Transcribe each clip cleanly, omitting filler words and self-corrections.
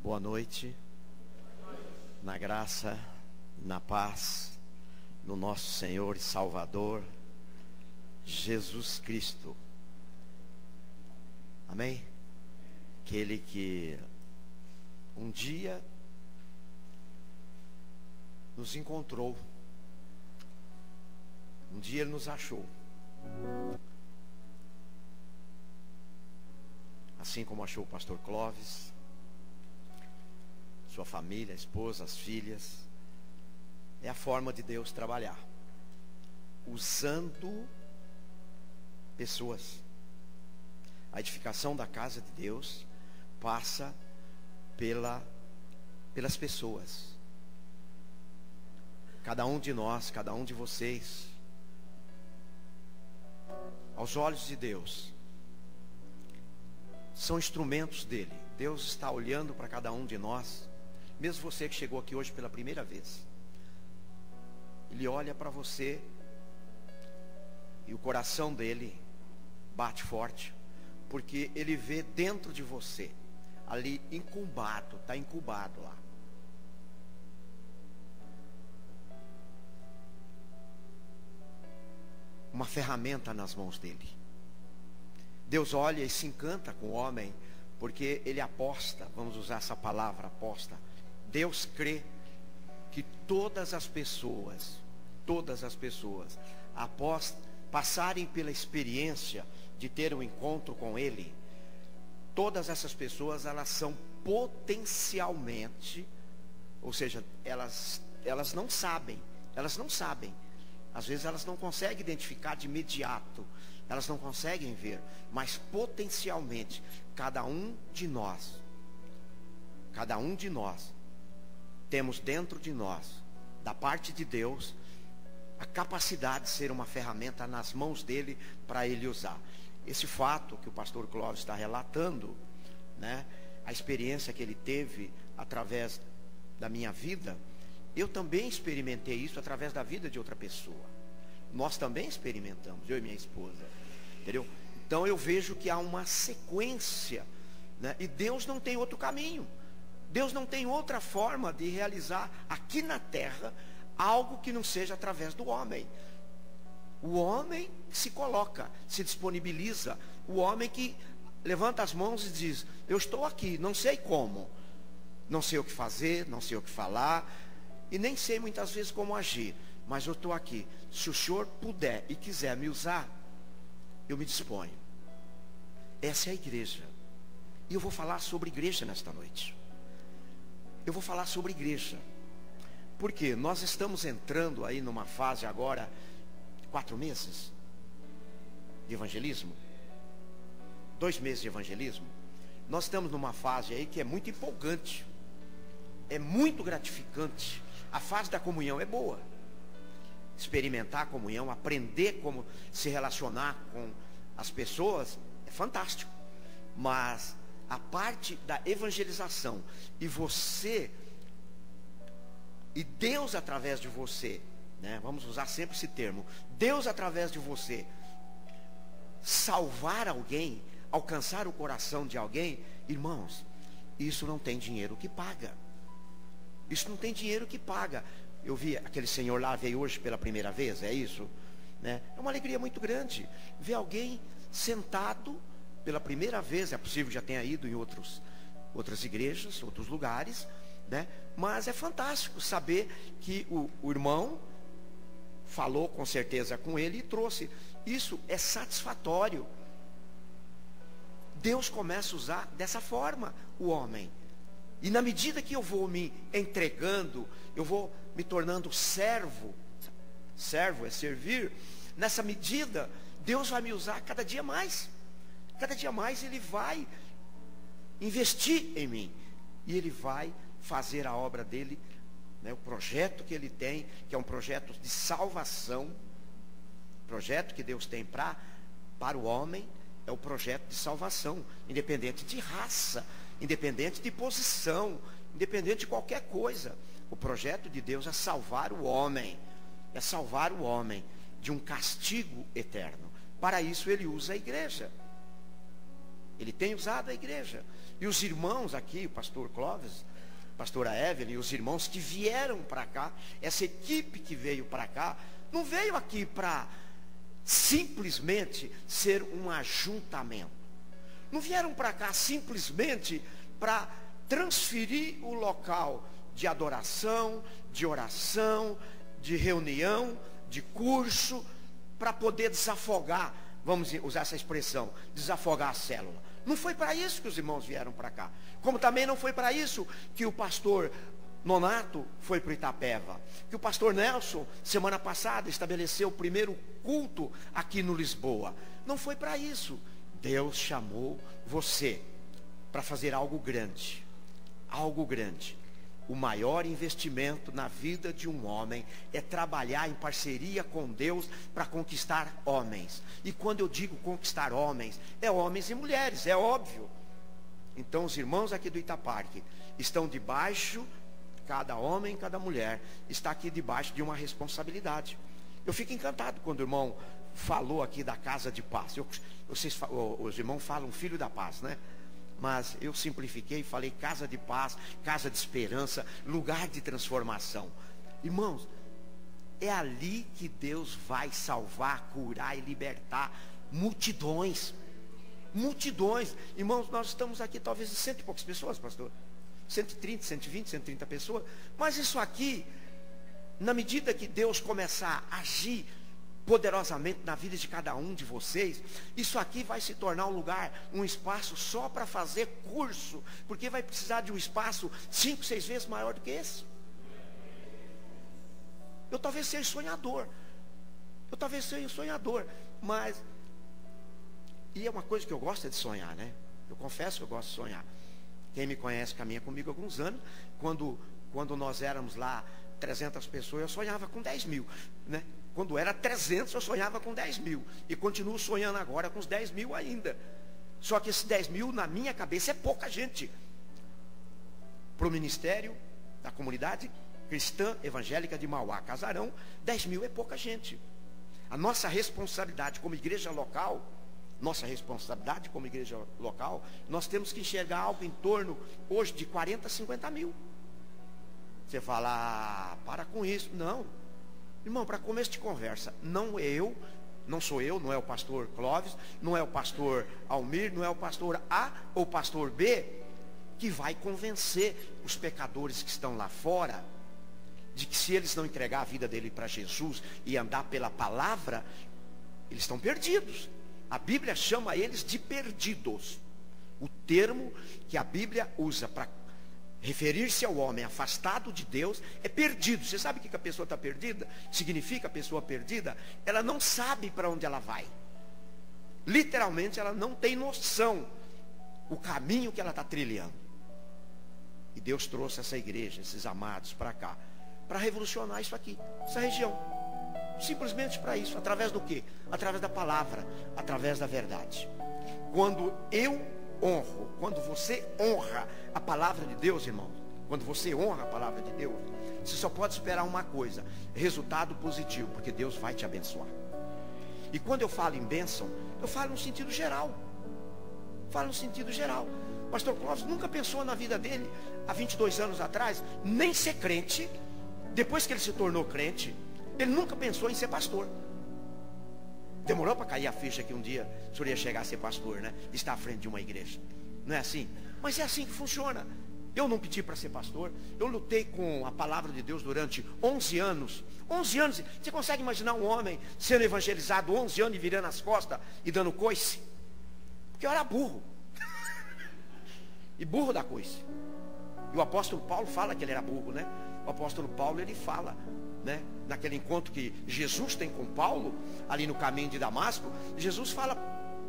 Boa noite, na graça, na paz, no nosso Senhor e Salvador, Jesus Cristo. Amém? Aquele que um dia nos encontrou, um dia Ele nos achou, assim como achou o pastor Clóvis, sua família, a esposa, as filhas. É a forma de Deus trabalhar, usando pessoas. A edificação da casa de Deus passa pelas pessoas. Cada um de nós, cada um de vocês, aos olhos de Deus, são instrumentos dele. Deus está olhando para cada um de nós. Mesmo você que chegou aqui hoje pela primeira vez, Ele olha para você e o coração dele bate forte, porque Ele vê dentro de você, ali incubado, está incubado lá, uma ferramenta nas mãos dele. Deus olha e se encanta com o homem, porque ele aposta, vamos usar essa palavra, aposta. Deus crê que todas as pessoas, após passarem pela experiência de ter um encontro com Ele, todas essas pessoas, elas são potencialmente, ou seja, elas não sabem, às vezes elas não conseguem identificar de imediato, elas não conseguem ver, mas potencialmente, cada um de nós, temos dentro de nós, da parte de Deus, a capacidade de ser uma ferramenta nas mãos dele, para ele usar. Esse fato que o pastor Clóvis está relatando, né, a experiência que ele teve através da minha vida, eu também experimentei isso através da vida de outra pessoa. Nós também experimentamos, eu e minha esposa, entendeu? Então eu vejo que há uma sequência, né, e Deus não tem outro caminho. Deus não tem outra forma de realizar aqui na terra algo que não seja através do homem. O homem se coloca, se disponibiliza. O homem que levanta as mãos e diz: eu estou aqui, não sei como, não sei o que fazer, não sei o que falar, e nem sei muitas vezes como agir, mas eu estou aqui. Se o Senhor puder e quiser me usar, eu me disponho. Essa é a igreja. E eu vou falar sobre igreja nesta noite. Eu vou falar sobre igreja, porque nós estamos entrando aí numa fase agora, 4 meses de evangelismo, 2 meses de evangelismo. Nós estamos numa fase aí que é muito empolgante, é muito gratificante. A fase da comunhão é boa, experimentar a comunhão, aprender como se relacionar com as pessoas é fantástico, mas a parte da evangelização, e você, e Deus através de você, né? Vamos usar sempre esse termo, Deus através de você, salvar alguém, alcançar o coração de alguém, irmãos, isso não tem dinheiro que paga. Isso não tem dinheiro que paga. Eu vi aquele senhor lá, veio hoje pela primeira vez, é isso, né? É uma alegria muito grande ver alguém sentado pela primeira vez. É possível que já tenha ido em outras igrejas, outros lugares, né? Mas é fantástico saber que o irmão falou com certeza com ele e trouxe. Isso é satisfatório. Deus começa a usar dessa forma o homem. E na medida que eu vou me entregando, eu vou me tornando servo. Servo é servir. Nessa medida, Deus vai me usar cada dia mais. Cada dia mais Ele vai investir em mim. E Ele vai fazer a obra dele, né, o projeto que Ele tem, que é um projeto de salvação. O projeto que Deus tem para o homem é o projeto de salvação, independente de raça, independente de posição, independente de qualquer coisa. O projeto de Deus é salvar o homem, de um castigo eterno. Para isso Ele usa a igreja. Ele tem usado a igreja. E os irmãos aqui, o pastor Clóvis, a pastora Evelyn, os irmãos que vieram para cá, essa equipe que veio para cá, não veio aqui para simplesmente ser um ajuntamento. Não vieram para cá simplesmente para transferir o local de adoração, de oração, de reunião, de curso, para poder desafogar, vamos usar essa expressão, desafogar a célula. Não foi para isso que os irmãos vieram para cá. Como também não foi para isso que o pastor Nonato foi para o Itapeva. Que o pastor Nelson, semana passada, estabeleceu o primeiro culto aqui no Lisboa. Não foi para isso. Deus chamou você para fazer algo grande. Algo grande. O maior investimento na vida de um homem é trabalhar em parceria com Deus para conquistar homens. E quando eu digo conquistar homens, é homens e mulheres, é óbvio. Então os irmãos aqui do Itaparque estão debaixo, cada homem, cada mulher está aqui debaixo de uma responsabilidade. Eu fico encantado quando o irmão falou aqui da casa de paz. Os irmãos falam filho da paz, né? Mas eu simplifiquei e falei casa de paz, casa de esperança, lugar de transformação. Irmãos, é ali que Deus vai salvar, curar e libertar multidões. Multidões. Irmãos, nós estamos aqui talvez de 100 e poucas pessoas, pastor. 130, 120, 130 pessoas. Mas isso aqui, na medida que Deus começar a agir poderosamente na vida de cada um de vocês, isso aqui vai se tornar um lugar, um espaço só para fazer curso, porque vai precisar de um espaço 5, 6 vezes maior do que esse. Eu talvez seja sonhador, mas, e é uma coisa que eu gosto de sonhar, né? Eu confesso que eu gosto de sonhar. Quem me conhece caminha comigo há alguns anos. Quando nós éramos lá 300 pessoas, eu sonhava com 10 mil, né? Quando era 300, eu sonhava com 10 mil. E continuo sonhando agora com os 10 mil ainda. Só que esses 10 mil, na minha cabeça, é pouca gente. Para o ministério da comunidade cristã evangélica de Mauá, Casarão, 10 mil é pouca gente. A nossa responsabilidade como igreja local, nós temos que enxergar algo em torno, hoje, de 40 a 50 mil. Você fala, para com isso. Não. Irmão, para começo de conversa, não sou eu, não é o pastor Clóvis, não é o pastor Almir, não é o pastor A ou o pastor B, que vai convencer os pecadores que estão lá fora, de que se eles não entregar a vida dele para Jesus e andar pela palavra, eles estão perdidos. A Bíblia chama eles de perdidos. O termo que a Bíblia usa para referir-se ao homem afastado de Deus é perdido. Você sabe o que a pessoa está perdida? Significa a pessoa perdida? Ela não sabe para onde ela vai. Literalmente ela não tem noção o caminho que ela está trilhando. E Deus trouxe essa igreja, esses amados para cá, para revolucionar isso aqui, essa região. Simplesmente para isso. Através do quê? Através da palavra, através da verdade. Quando você honra a palavra de Deus, irmão, quando você honra a palavra de Deus, você só pode esperar uma coisa: resultado positivo, porque Deus vai te abençoar. E quando eu falo em bênção, eu falo no sentido geral. O pastor Clóvis nunca pensou na vida dele, há 22 anos atrás, nem ser crente. Depois que ele se tornou crente, ele nunca pensou em ser pastor. Demorou para cair a ficha que um dia o senhor ia chegar a ser pastor, né? Estar à frente de uma igreja. Não é assim? Mas é assim que funciona. Eu não pedi para ser pastor. Eu lutei com a palavra de Deus durante 11 anos. 11 anos. Você consegue imaginar um homem sendo evangelizado 11 anos e virando as costas e dando coice? Porque eu era burro. E burro dá coice. E o apóstolo Paulo fala que ele era burro, né? O apóstolo Paulo, ele fala, né? Naquele encontro que Jesus tem com Paulo, ali no caminho de Damasco, Jesus fala,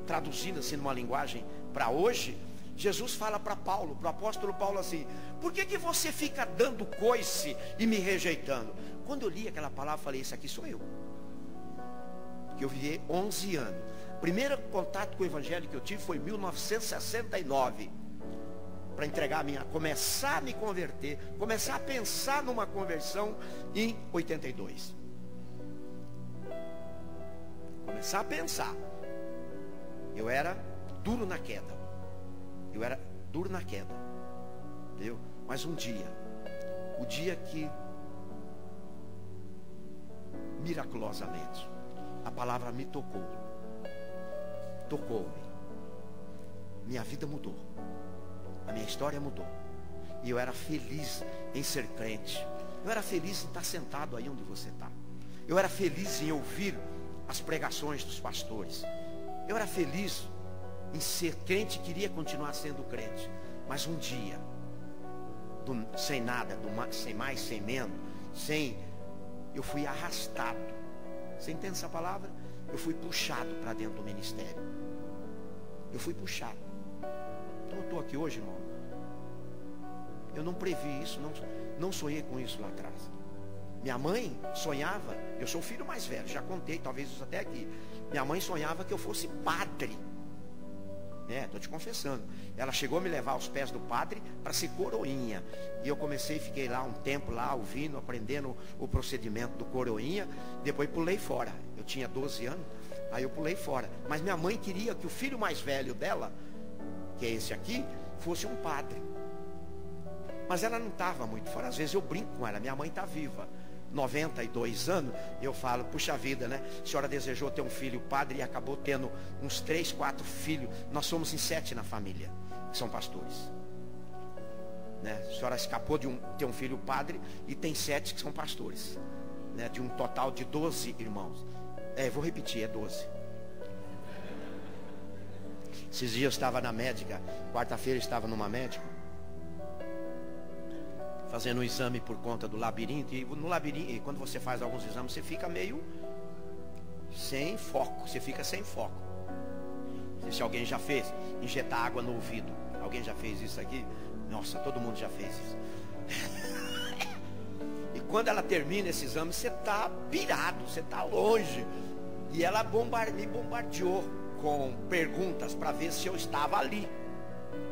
traduzindo assim numa linguagem para hoje, Jesus fala para Paulo, para o apóstolo Paulo assim: por que você fica dando coice e me rejeitando? Quando eu li aquela palavra, eu falei: esse aqui sou eu. Porque eu vivi 11 anos. O primeiro contato com o evangelho que eu tive foi em 1969. Para começar a me converter, começar a pensar numa conversão em 82. Começar a pensar. Eu era duro na queda. Eu era duro na queda, entendeu? Mas um dia, o dia que miraculosamente a palavra me tocou-me, minha vida mudou, a minha história mudou, e eu era feliz em ser crente. Eu era feliz em estar sentado aí onde você está. Eu era feliz em ouvir as pregações dos pastores. Eu era feliz em ser crente, queria continuar sendo crente. Mas um dia, sem nada, sem mais, sem menos, eu fui arrastado. Você entende essa palavra? Eu fui puxado para dentro do ministério. Eu fui puxado. Então eu estou aqui hoje, irmão. Eu não previ isso, não sonhei com isso lá atrás. Minha mãe sonhava, eu sou o filho mais velho, já contei, talvez isso até aqui. Minha mãe sonhava que eu fosse padre. Estou te confessando. Ela chegou a me levar aos pés do padre para ser coroinha. E eu fiquei lá um tempo lá, ouvindo, aprendendo o procedimento do coroinha. Depois pulei fora. Eu tinha 12 anos, aí eu pulei fora. Mas minha mãe queria que o filho mais velho dela, que é esse aqui, fosse um padre. Mas ela não estava muito fora. Às vezes eu brinco com ela, minha mãe está viva, 92 anos, eu falo, puxa vida, né? A senhora desejou ter um filho padre e acabou tendo uns 3, 4 filhos. Nós somos em 7 na família, que são pastores, né? A senhora escapou de ter um filho padre e tem 7 que são pastores, né? De um total de 12 irmãos. Vou repetir, é 12. Esses dias eu estava na médica, quarta-feira eu estava numa médica, fazendo um exame por conta do labirinto. E no labirinto, e quando você faz alguns exames, você fica meio sem foco. Você fica sem foco. Não sei se alguém já fez injetar água no ouvido. Alguém já fez isso aqui? Nossa, todo mundo já fez isso. E quando ela termina esse exame, você está pirado, você está longe. E ela me bombardeou com perguntas para ver se eu estava ali.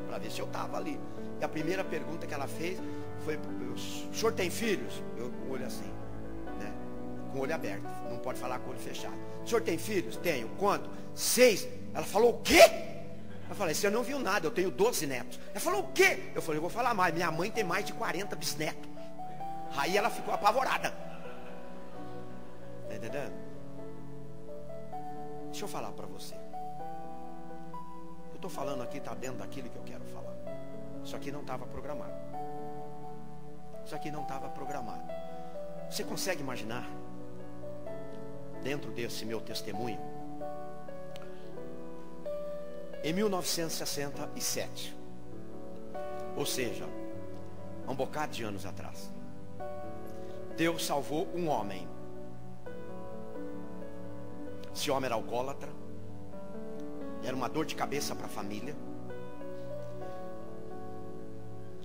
Para ver se eu estava ali. E a primeira pergunta que ela fez foi: o senhor tem filhos? Eu com o olho assim, né? Com o olho aberto, não pode falar com o olho fechado. O senhor tem filhos? Tenho. Quanto? 6. Ela falou: o quê? Eu falei: você não viu nada, eu tenho 12 netos. Ela falou: o quê? Eu falei: eu vou falar mais, minha mãe tem mais de 40 bisnetos. Aí ela ficou apavorada. Tá entendendo? Deixa eu falar para você. Eu estou falando aqui, está dentro daquilo que eu quero falar. Isso aqui não estava programado. Isso aqui não estava programado. Você consegue imaginar, dentro desse meu testemunho, em 1967, ou seja, há um bocado de anos atrás, Deus salvou um homem. Esse homem era alcoólatra, era uma dor de cabeça para a família.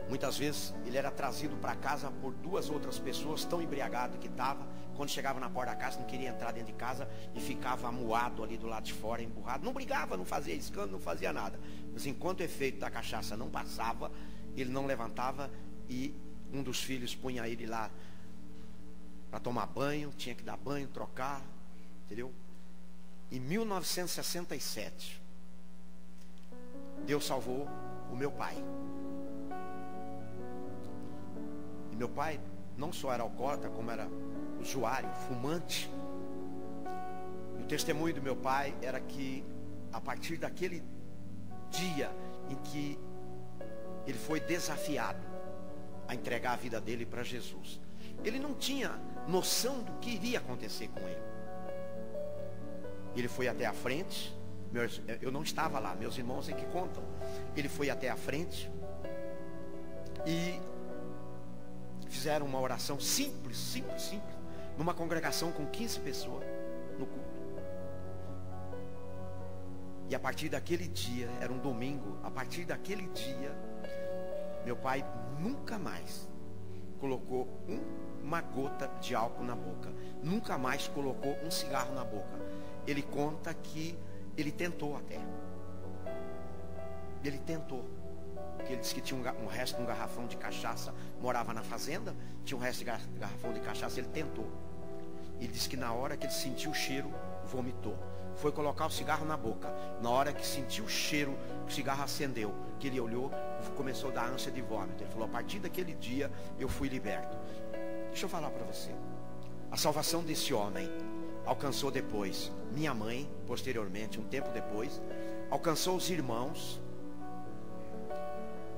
Muitas vezes ele era trazido para casa por 2 outras pessoas, tão embriagado que estava. Quando chegava na porta da casa, não queria entrar dentro de casa e ficava amuado ali do lado de fora, emburrado. Não brigava, não fazia escândalo, não fazia nada. Mas enquanto o efeito da cachaça não passava, ele não levantava, e um dos filhos punha ele lá para tomar banho, tinha que dar banho, trocar, entendeu? Em 1967, Deus salvou o meu pai. E meu pai não só era alcoólatra, como era usuário, fumante. E o testemunho do meu pai era que, a partir daquele dia em que ele foi desafiado a entregar a vida dele para Jesus, ele não tinha noção do que iria acontecer com ele. Ele foi até a frente. Eu não estava lá, meus irmãos é que contam. Ele foi até a frente e fizeram uma oração simples, numa congregação com 15 pessoas no culto. E a partir daquele dia, era um domingo, a partir daquele dia, meu pai nunca mais colocou uma gota de álcool na boca, nunca mais colocou um cigarro na boca. Ele conta que ele tentou até. Ele tentou. Porque ele disse que tinha um resto de um garrafão de cachaça. Morava na fazenda, tinha um resto de garrafão de cachaça. Ele tentou. Ele disse que na hora que ele sentiu o cheiro, vomitou. foi colocar o cigarro na boca. Na hora que sentiu o cheiro, o cigarro acendeu, que ele olhou, começou a dar ânsia de vômito. Ele falou: a partir daquele dia eu fui liberto. Deixa eu falar para você. A salvação desse homem alcançou depois minha mãe, posteriormente, um tempo depois, alcançou os irmãos.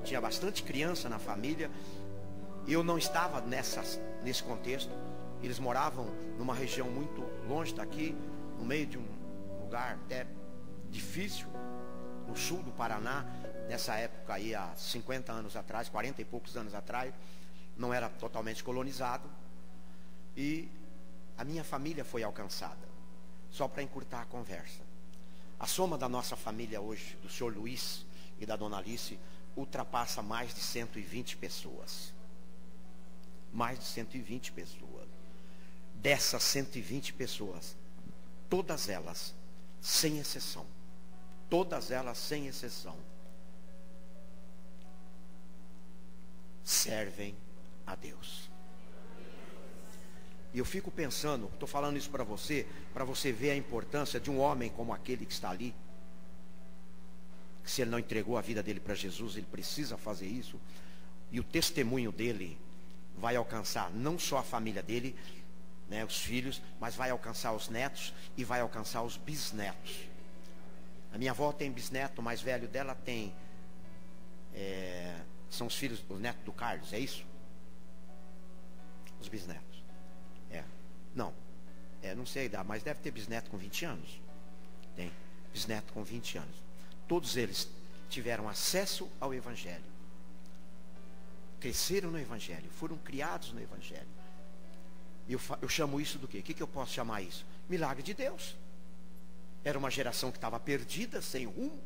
Tinha bastante criança na família. Eu não estava nesse contexto. Eles moravam numa região muito longe daqui, no meio de um lugar até difícil, no sul do Paraná. Nessa época aí, há 50 anos atrás, 40 e poucos anos atrás, não era totalmente colonizado. E a minha família foi alcançada. Só para encurtar a conversa, a soma da nossa família hoje, do senhor Luiz e da dona Alice, ultrapassa mais de 120 pessoas. Mais de 120 pessoas. Dessas 120 pessoas, todas elas, sem exceção, servem a Deus. E eu fico pensando, estou falando isso para você ver a importância de um homem como aquele que está ali, que se ele não entregou a vida dele para Jesus, ele precisa fazer isso, e o testemunho dele vai alcançar não só a família dele, né, os filhos, mas vai alcançar os netos e vai alcançar os bisnetos. A minha avó tem bisneto, o mais velho dela tem, são os filhos, os netos do Carlos, é isso? Os bisnetos. Não sei a idade, mas deve ter bisneto com 20 anos. Tem bisneto com 20 anos. Todos eles tiveram acesso ao Evangelho. Cresceram no Evangelho, foram criados no Evangelho. E eu chamo isso do quê? O que eu posso chamar isso? Milagre de Deus. Era uma geração que estava perdida, sem rumo,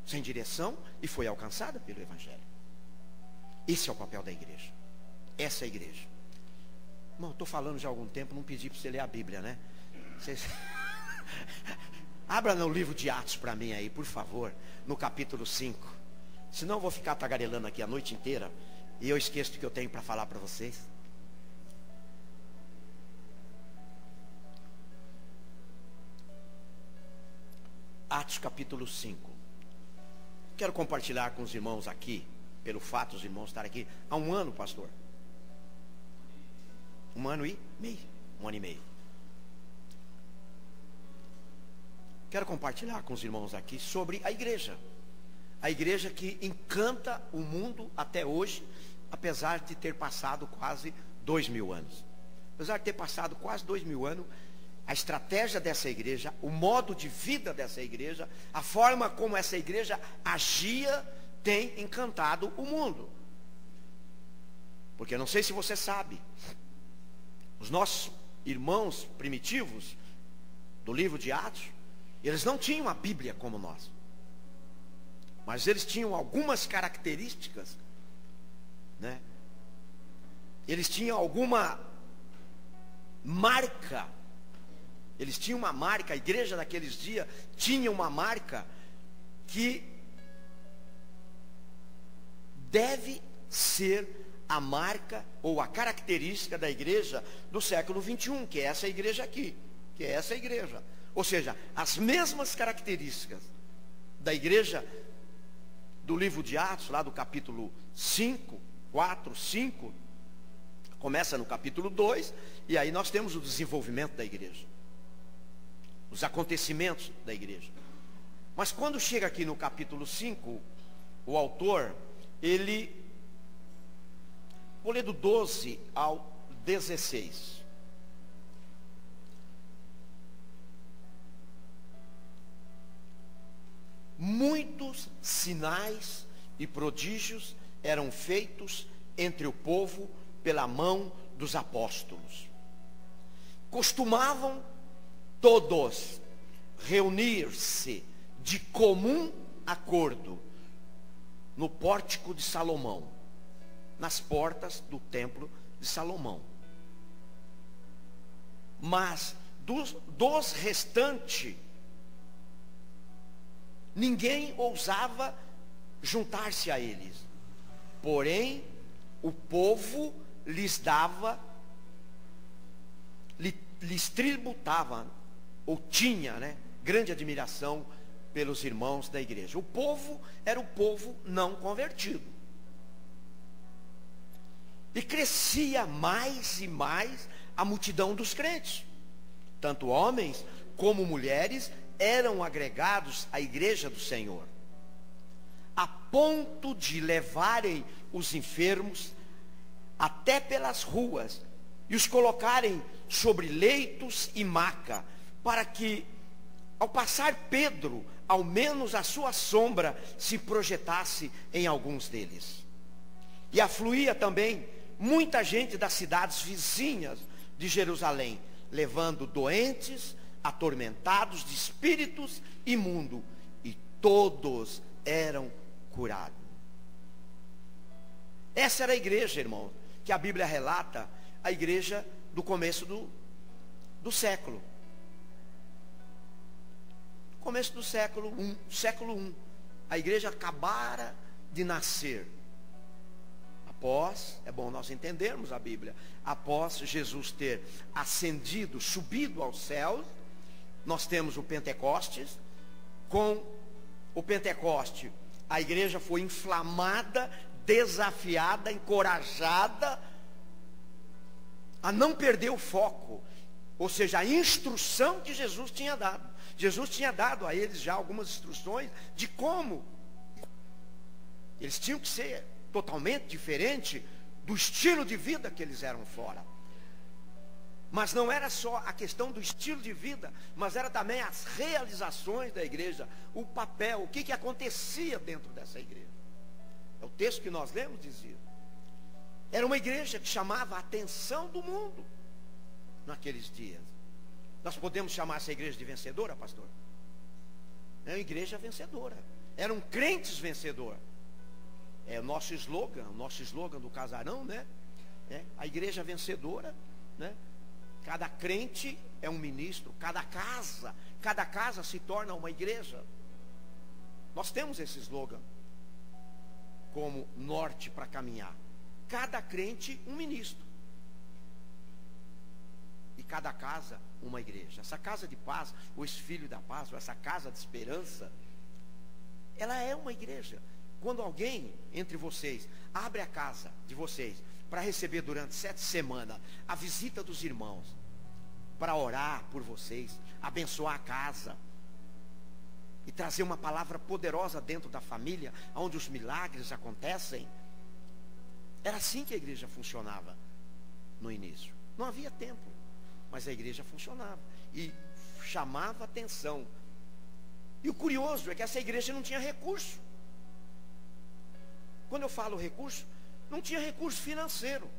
sem direção, e foi alcançada pelo Evangelho. Esse é o papel da igreja. Essa é a igreja. Irmão, estou falando já há algum tempo, não pedi para você ler a Bíblia, né? Abra no livro de Atos para mim aí, por favor, no capítulo 5. Senão eu vou ficar tagarelando aqui a noite inteira e eu esqueço do que eu tenho para falar para vocês. Atos capítulo 5. Quero compartilhar com os irmãos aqui, pelo fato dos irmãos estarem aqui há um ano, pastor. 1 ano e meio. 1 ano e meio. Quero compartilhar com os irmãos aqui sobre a igreja. A igreja que encanta o mundo até hoje, apesar de ter passado quase 2000 anos. Apesar de ter passado quase 2000 anos, a estratégia dessa igreja, o modo de vida dessa igreja, a forma como essa igreja agia, tem encantado o mundo. Porque eu não sei se você sabe, os nossos irmãos primitivos do livro de Atos, eles não tinham a Bíblia como nós, mas eles tinham algumas características, né? Eles tinham alguma marca. Eles tinham uma marca. A igreja daqueles dias tinha uma marca que deve ser a marca ou a característica da igreja do século 21, que é essa igreja aqui, que é essa igreja. Ou seja, as mesmas características da igreja do livro de Atos, lá do capítulo 5, 4, 5, começa no capítulo 2, e aí nós temos o desenvolvimento da igreja, os acontecimentos da igreja. Mas quando chega aqui no capítulo 5, o autor, vou ler do 12 ao 16. Muitos sinais e prodígios eram feitos entre o povo pela mão dos apóstolos. Costumavam todos reunir-se de comum acordo no pórtico de Salomão, nas portas do templo de Salomão. Mas dos restantes, ninguém ousava juntar-se a eles. Porém, o povo lhes tributava, ou tinha, grande admiração pelos irmãos da igreja. O povo era o povo não convertido. E crescia mais e mais a multidão dos crentes. Tanto homens como mulheres eram agregados à igreja do Senhor, a ponto de levarem os enfermos até pelas ruas e os colocarem sobre leitos e maca, para que, ao passar Pedro, ao menos a sua sombra se projetasse em alguns deles. E afluía também muita gente das cidades vizinhas de Jerusalém, levando doentes, atormentados de espíritos imundos, e todos eram curados. Essa era a igreja, irmão, que a Bíblia relata, a igreja do começo do século. Começo do século I. A igreja acabara de nascer. Após, é bom nós entendermos a Bíblia, após Jesus ter ascendido, subido aos céus, nós temos o Pentecostes. Com o Pentecoste, a igreja foi inflamada, desafiada, encorajada a não perder o foco, ou seja, a instrução que Jesus tinha dado. Jesus tinha dado a eles já algumas instruções de como eles tinham que ser totalmente diferente do estilo de vida que eles eram fora. Mas não era só a questão do estilo de vida, mas era também as realizações da igreja, o papel, o que acontecia dentro dessa igreja. É o texto que nós lemos, dizia. Era uma igreja que chamava a atenção do mundo naqueles dias. Nós podemos chamar essa igreja de vencedora, pastor? É uma igreja vencedora. Eram crentes vencedores. É o nosso slogan do casarão, né? A igreja vencedora, né? Cada crente é um ministro, cada casa se torna uma igreja. Nós temos esse slogan como norte para caminhar. Cada crente um ministro. E cada casa uma igreja. Essa casa de paz, o Filho da Paz, ou essa casa de esperança, ela é uma igreja. Quando alguém entre vocês abre a casa de vocês para receber durante 7 semanas a visita dos irmãos, para orar por vocês, abençoar a casa e trazer uma palavra poderosa dentro da família, onde os milagres acontecem, era assim que a igreja funcionava no início. Não havia templo, mas a igreja funcionava e chamava atenção. E o curioso é que essa igreja não tinha recurso. Quando eu falo recurso, não tinha recurso financeiro.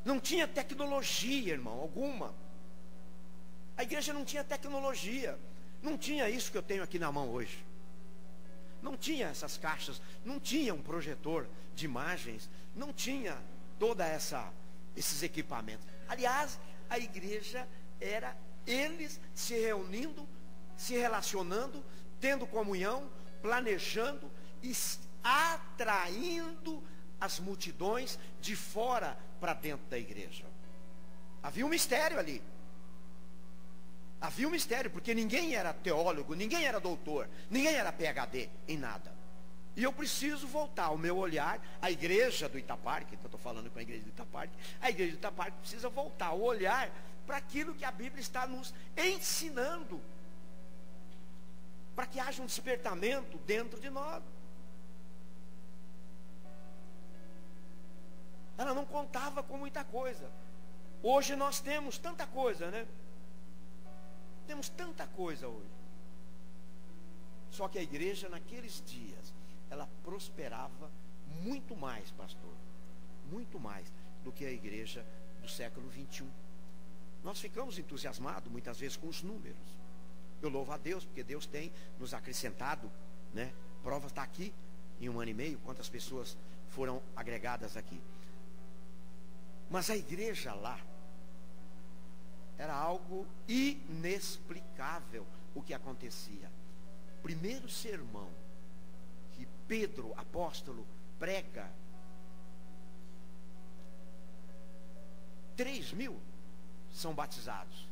Não tinha tecnologia, irmão, alguma. A igreja não tinha tecnologia. Não tinha isso que eu tenho aqui na mão hoje. Não tinha essas caixas, não tinha um projetor de imagens, não tinha toda esses equipamentos. Aliás, a igreja era eles se reunindo, se relacionando, tendo comunhão, planejando e atraindo as multidões de fora para dentro da igreja. Havia um mistério ali. Havia um mistério, porque ninguém era teólogo, ninguém era doutor, ninguém era PhD em nada. E eu preciso voltar o meu olhar, a igreja do Itaparque, que eu estou falando com a igreja do Itaparque, a igreja do Itaparque precisa voltar o olhar para aquilo que a Bíblia está nos ensinando, para que haja um despertamento dentro de nós. Ela não contava com muita coisa. Hoje nós temos tanta coisa, né? Temos tanta coisa hoje. Só que a igreja naqueles dias, ela prosperava muito mais, pastor, muito mais do que a igreja do século 21. Nós ficamos entusiasmados muitas vezes com os números. Eu louvo a Deus, porque Deus tem nos acrescentado, né? A prova está aqui, em 1 ano e meio, quantas pessoas foram agregadas aqui. Mas a igreja lá era algo inexplicável o que acontecia. Primeiro sermão que Pedro, apóstolo, prega, 3.000 são batizados.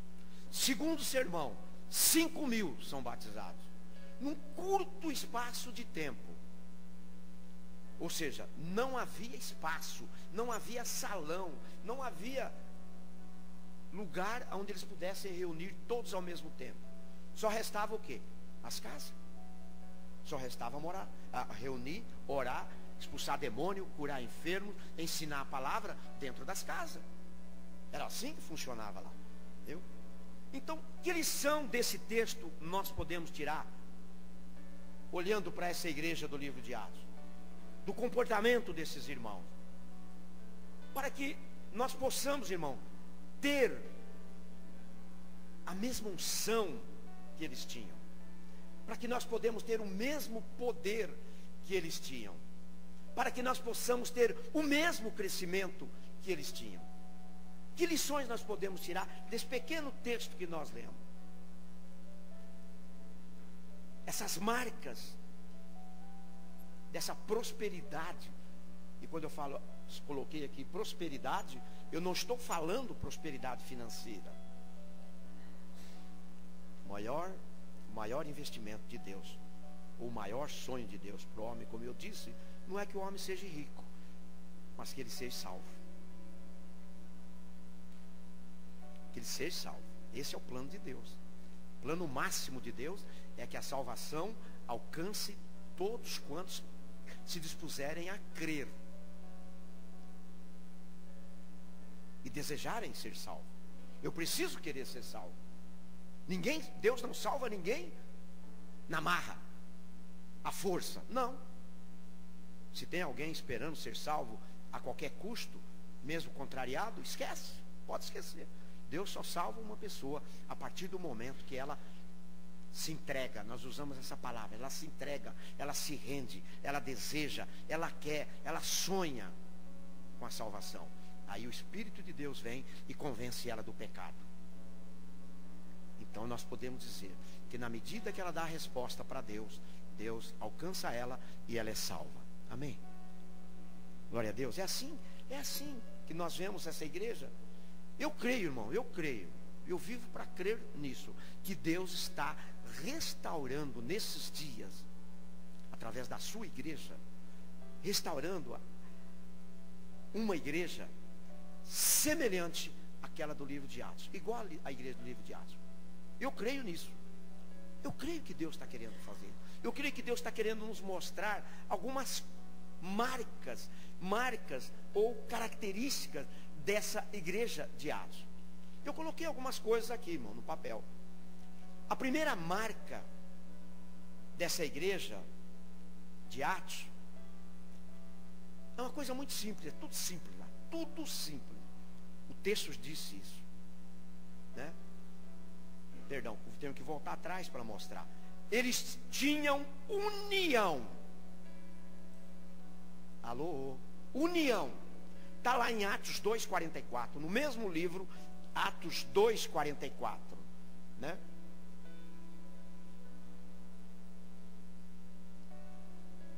segundo sermão, 5.000 são batizados. Num curto espaço de tempo. Ou seja, não havia espaço, não havia salão, não havia lugar onde eles pudessem reunir todos ao mesmo tempo. Só restava o quê? As casas. Só restava reunir, orar, expulsar demônio, curar enfermos, ensinar a palavra dentro das casas. Era assim que funcionava lá. Entendeu? Então, que lição desse texto nós podemos tirar? Olhando para essa igreja do livro de Atos, do comportamento desses irmãos, para que nós possamos, irmão, ter a mesma unção que eles tinham, para que nós podemos ter o mesmo poder que eles tinham, para que nós possamos ter o mesmo crescimento que eles tinham. Que lições nós podemos tirar desse pequeno texto que nós lemos? Essas marcas dessa prosperidade. E quando eu coloquei aqui prosperidade, eu não estou falando prosperidade financeira. O maior investimento de Deus, o maior sonho de Deus para o homem, como eu disse, não é que o homem seja rico, mas que ele seja salvo. Que ele seja salvo. Esse é o plano de Deus. O plano máximo de Deus é que a salvação alcance todos quantos se dispuserem a crer e desejarem ser salvo. Eu preciso querer ser salvo. Deus não salva ninguém na marra, à força. Não. Se tem alguém esperando ser salvo a qualquer custo, mesmo contrariado, esquece, pode esquecer. Deus só salva uma pessoa a partir do momento que ela se entrega. Nós usamos essa palavra, ela se entrega, ela se rende, ela deseja, ela quer, ela sonha com a salvação. Aí o Espírito de Deus vem e convence ela do pecado. Então nós podemos dizer que na medida que ela dá a resposta para Deus, Deus alcança ela e ela é salva. Amém? Glória a Deus. É assim que nós vemos essa igreja. Eu creio, irmão, eu creio. Eu vivo para crer nisso, que Deus está restaurando nesses dias, através da sua igreja, restaurando uma igreja semelhante àquela do livro de Atos, igual à igreja do livro de Atos. Eu creio nisso. Eu creio que Deus está querendo fazer. Eu creio que Deus está querendo nos mostrar algumas marcas ou características dessa igreja de Atos. Eu coloquei algumas coisas aqui, irmão, no papel. A primeira marca dessa igreja de Atos é uma coisa muito simples, é tudo simples lá, tudo simples. O texto disse isso, né? Perdão, tenho que voltar atrás para mostrar. Eles tinham união. Alô? União. Está lá em Atos 2,44, no mesmo livro, Atos 2,44, né?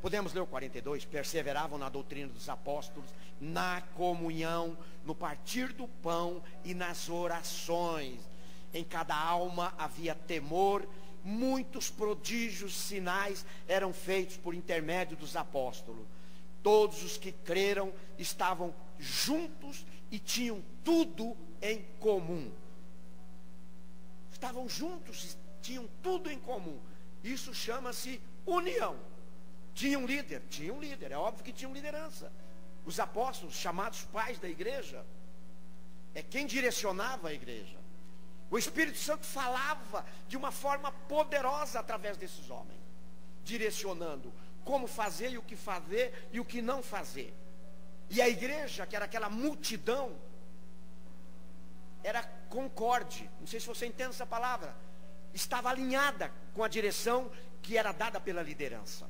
Podemos ler o 42? Perseveravam na doutrina dos apóstolos, na comunhão, no partir do pão e nas orações. Em cada alma havia temor, muitos prodígios, sinais eram feitos por intermédio dos apóstolos. Todos os que creram estavam juntos e tinham tudo em comum. Estavam juntos e tinham tudo em comum. Isso chama-se união. Tinha um líder, é óbvio que tinham liderança. Os apóstolos, chamados pais da igreja, é quem direcionava a igreja. O Espírito Santo falava de uma forma poderosa através desses homens, direcionando como fazer e o que fazer e o que não fazer. E a igreja, que era aquela multidão, era concorde. Não sei se você entende essa palavra. Estava alinhada com a direção que era dada pela liderança.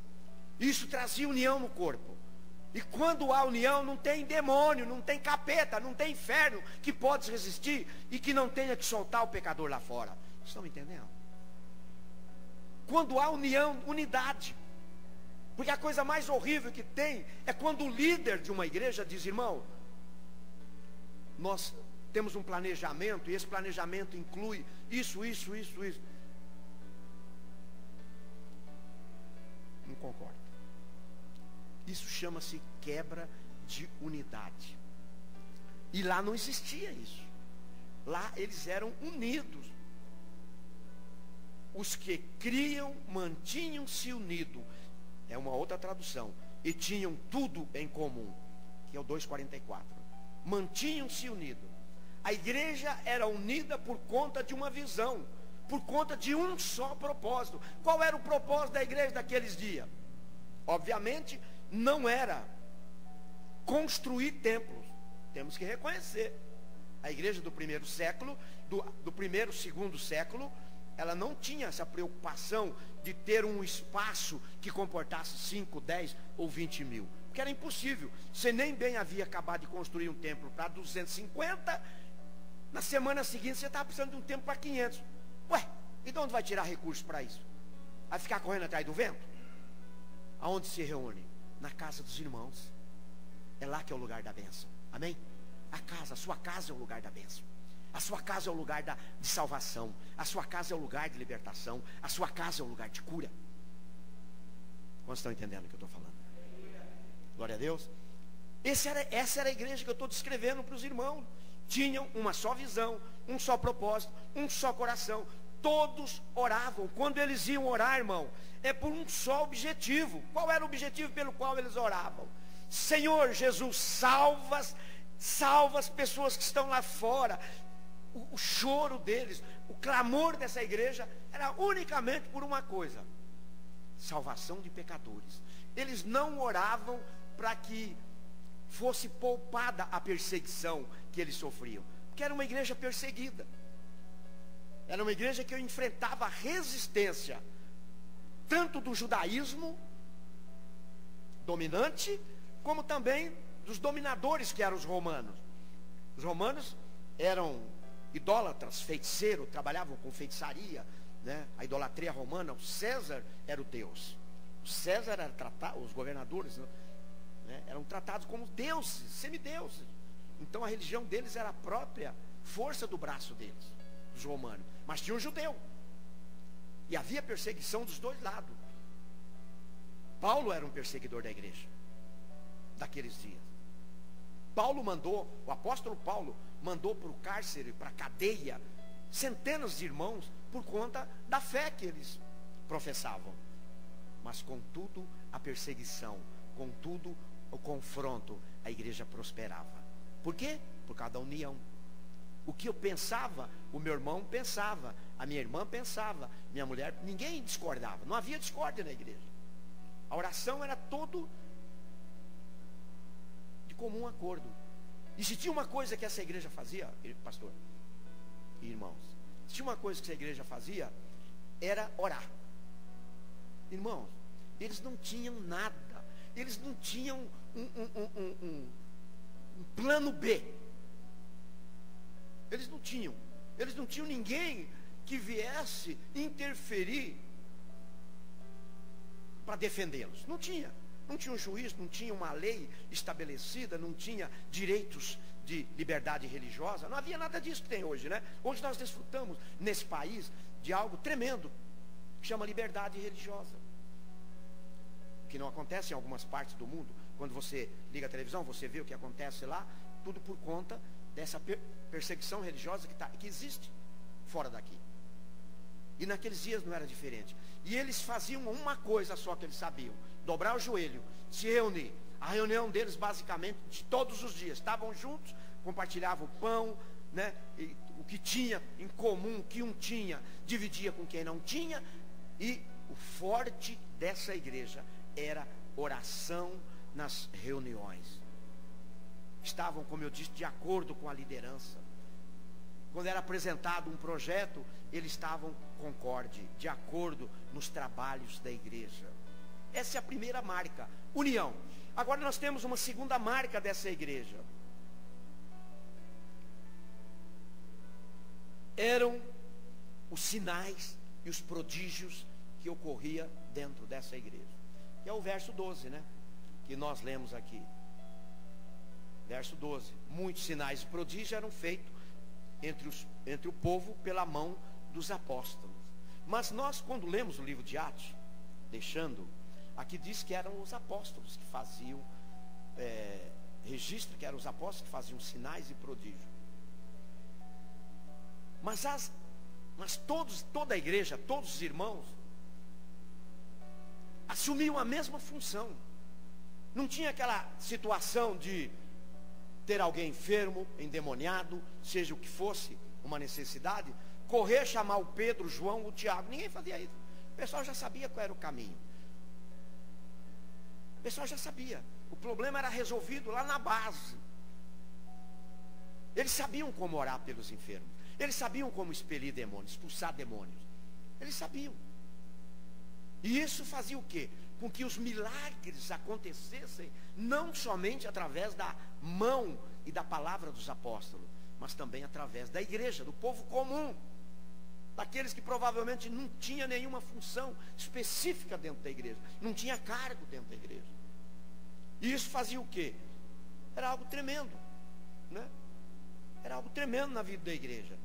Isso trazia união no corpo. E quando há união, não tem demônio, não tem capeta, não tem inferno que pode resistir e que não tenha que soltar o pecador lá fora. Vocês estão me entendendo? Quando há união, unidade. Porque a coisa mais horrível que tem é quando o líder de uma igreja diz: irmão, nós temos um planejamento, e esse planejamento inclui isso. Não concordo. Isso chama-se quebra de unidade. E lá não existia isso. Lá eles eram unidos. Os que criam mantinham-se unidos. É uma outra tradução. E tinham tudo em comum, que é o 2:44. Mantinham-se unidos. A igreja era unida por conta de uma visão, por conta de um só propósito. Qual era o propósito da igreja daqueles dias? Obviamente, não era construir templos. Temos que reconhecer. A igreja do primeiro século, do primeiro, segundo século, ela não tinha essa preocupação de ter um espaço que comportasse 5, 10 ou 20 mil. Porque era impossível. Você nem bem havia acabado de construir um templo para 250, na semana seguinte você estava precisando de um templo para 500. Ué, e de onde vai tirar recursos para isso? Vai ficar correndo atrás do vento? Aonde se reúne? Na casa dos irmãos. É lá que é o lugar da bênção. Amém? A sua casa é o lugar da bênção. A sua casa é o lugar de salvação. A sua casa é o lugar de libertação. A sua casa é o lugar de cura. Quantos estão entendendo o que eu estou falando? Glória a Deus. Essa era a igreja que eu estou descrevendo para os irmãos. Tinham uma só visão, um só propósito, um só coração. Todos oravam. Quando eles iam orar, irmão, é por um só objetivo. Qual era o objetivo pelo qual eles oravam? Senhor Jesus, salva as pessoas que estão lá fora. O choro deles, o clamor dessa igreja era unicamente por uma coisa: salvação de pecadores. Eles não oravam para que fosse poupada a perseguição que eles sofriam, porque era uma igreja perseguida. Era uma igreja que enfrentava a resistência tanto do judaísmo dominante, como também dos dominadores, que eram os romanos. Os romanos eram idólatras, feiticeiros, trabalhavam com feitiçaria, né? A idolatria romana, o César era o Deus. O César era tratado, os governadores, né, eram tratados como deuses, semideuses. Então a religião deles era a própria força do braço deles, os romanos. Mas tinha um judeu. E havia perseguição dos dois lados. Paulo era um perseguidor da igreja daqueles dias. O apóstolo Paulo mandou para o cárcere, para a cadeia, centenas de irmãos por conta da fé que eles professavam. Mas contudo a perseguição, contudo o confronto, a igreja prosperava. Por quê? Por causa da união. O que eu pensava, o meu irmão pensava, a minha irmã pensava, minha mulher, ninguém discordava, não havia discórdia na igreja. A oração era todo de comum acordo. E se tinha uma coisa que essa igreja fazia, pastor e irmãos, se tinha uma coisa que essa igreja fazia, era orar. Irmãos, eles não tinham nada, eles não tinham um plano B. Eles não tinham ninguém que viesse interferir para defendê-los. Não tinha um juiz, não tinha uma lei estabelecida, não tinha direitos de liberdade religiosa, não havia nada disso que tem hoje, né? Hoje nós desfrutamos nesse país de algo tremendo, que chama liberdade religiosa, que não acontece em algumas partes do mundo. Quando você liga a televisão, você vê o que acontece lá, tudo por conta dessa perseguição religiosa que existe fora daqui. E naqueles dias não era diferente. E eles faziam uma coisa só que eles sabiam: dobrar o joelho, se reunir. A reunião deles basicamente de todos os dias, estavam juntos, compartilhavam o pão, né? E o que tinha em comum, o que um tinha, dividia com quem não tinha. E o forte dessa igreja era oração nas reuniões. Estavam, como eu disse, de acordo com a liderança. Quando era apresentado um projeto, eles estavam concorde, de acordo nos trabalhos da igreja. Essa é a primeira marca, união. Agora nós temos uma segunda marca dessa igreja. Eram os sinais e os prodígios que ocorria dentro dessa igreja. Que é o verso 12, né? Que nós lemos aqui. Verso 12. Muitos sinais e prodígios eram feitos entre o povo pela mão dos apóstolos. Mas nós, quando lemos o livro de Atos, aqui diz que eram os apóstolos que faziam, registra que eram os apóstolos que faziam sinais e prodígios. Mas toda a igreja, todos os irmãos, assumiam a mesma função. Não tinha aquela situação de ter alguém enfermo, endemoniado, seja o que fosse, uma necessidade, correr, chamar o Pedro, o João, o Tiago. Ninguém fazia isso. O pessoal já sabia qual era o caminho. O pessoal já sabia. O problema era resolvido lá na base. Eles sabiam como orar pelos enfermos. Eles sabiam como expelir demônios, expulsar demônios. Eles sabiam. E isso fazia o quê? Com que os milagres acontecessem, não somente através da mão e da palavra dos apóstolos, mas também através da igreja, do povo comum, daqueles que provavelmente não tinha nenhuma função específica dentro da igreja, não tinha cargo dentro da igreja. E isso fazia o quê? Era algo tremendo, né? Era algo tremendo na vida da igreja.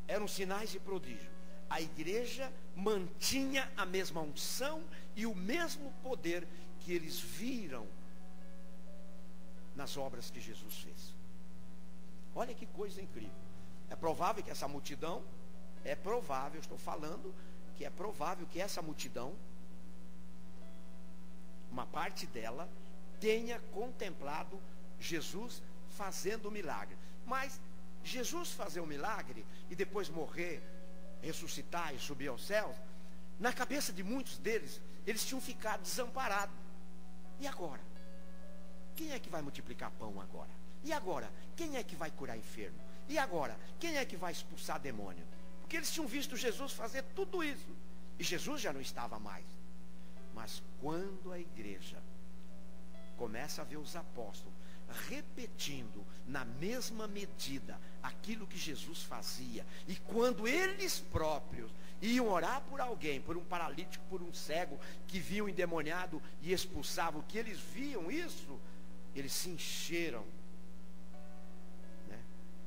Eram sinais e prodígios. A igreja mantinha a mesma unção e o mesmo poder que eles viram nas obras que Jesus fez. Olha que coisa incrível. É provável que essa multidão, estou falando que é provável que essa multidão, uma parte dela, tenha contemplado Jesus fazendo o milagre. Mas Jesus fazer um milagre e depois morrer, ressuscitar e subir aos céus, na cabeça de muitos deles, eles tinham ficado desamparados. E agora? Quem é que vai multiplicar pão agora? E agora? Quem é que vai curar enfermo? E agora? Quem é que vai expulsar demônio? Porque eles tinham visto Jesus fazer tudo isso. E Jesus já não estava mais. Mas quando a igreja começa a ver os apóstolos repetindo na mesma medida aquilo que Jesus fazia, e quando eles próprios iam orar por alguém, por um paralítico, por um cego, que viam um endemoniado e expulsavam, que eles viam isso, eles se encheram, né?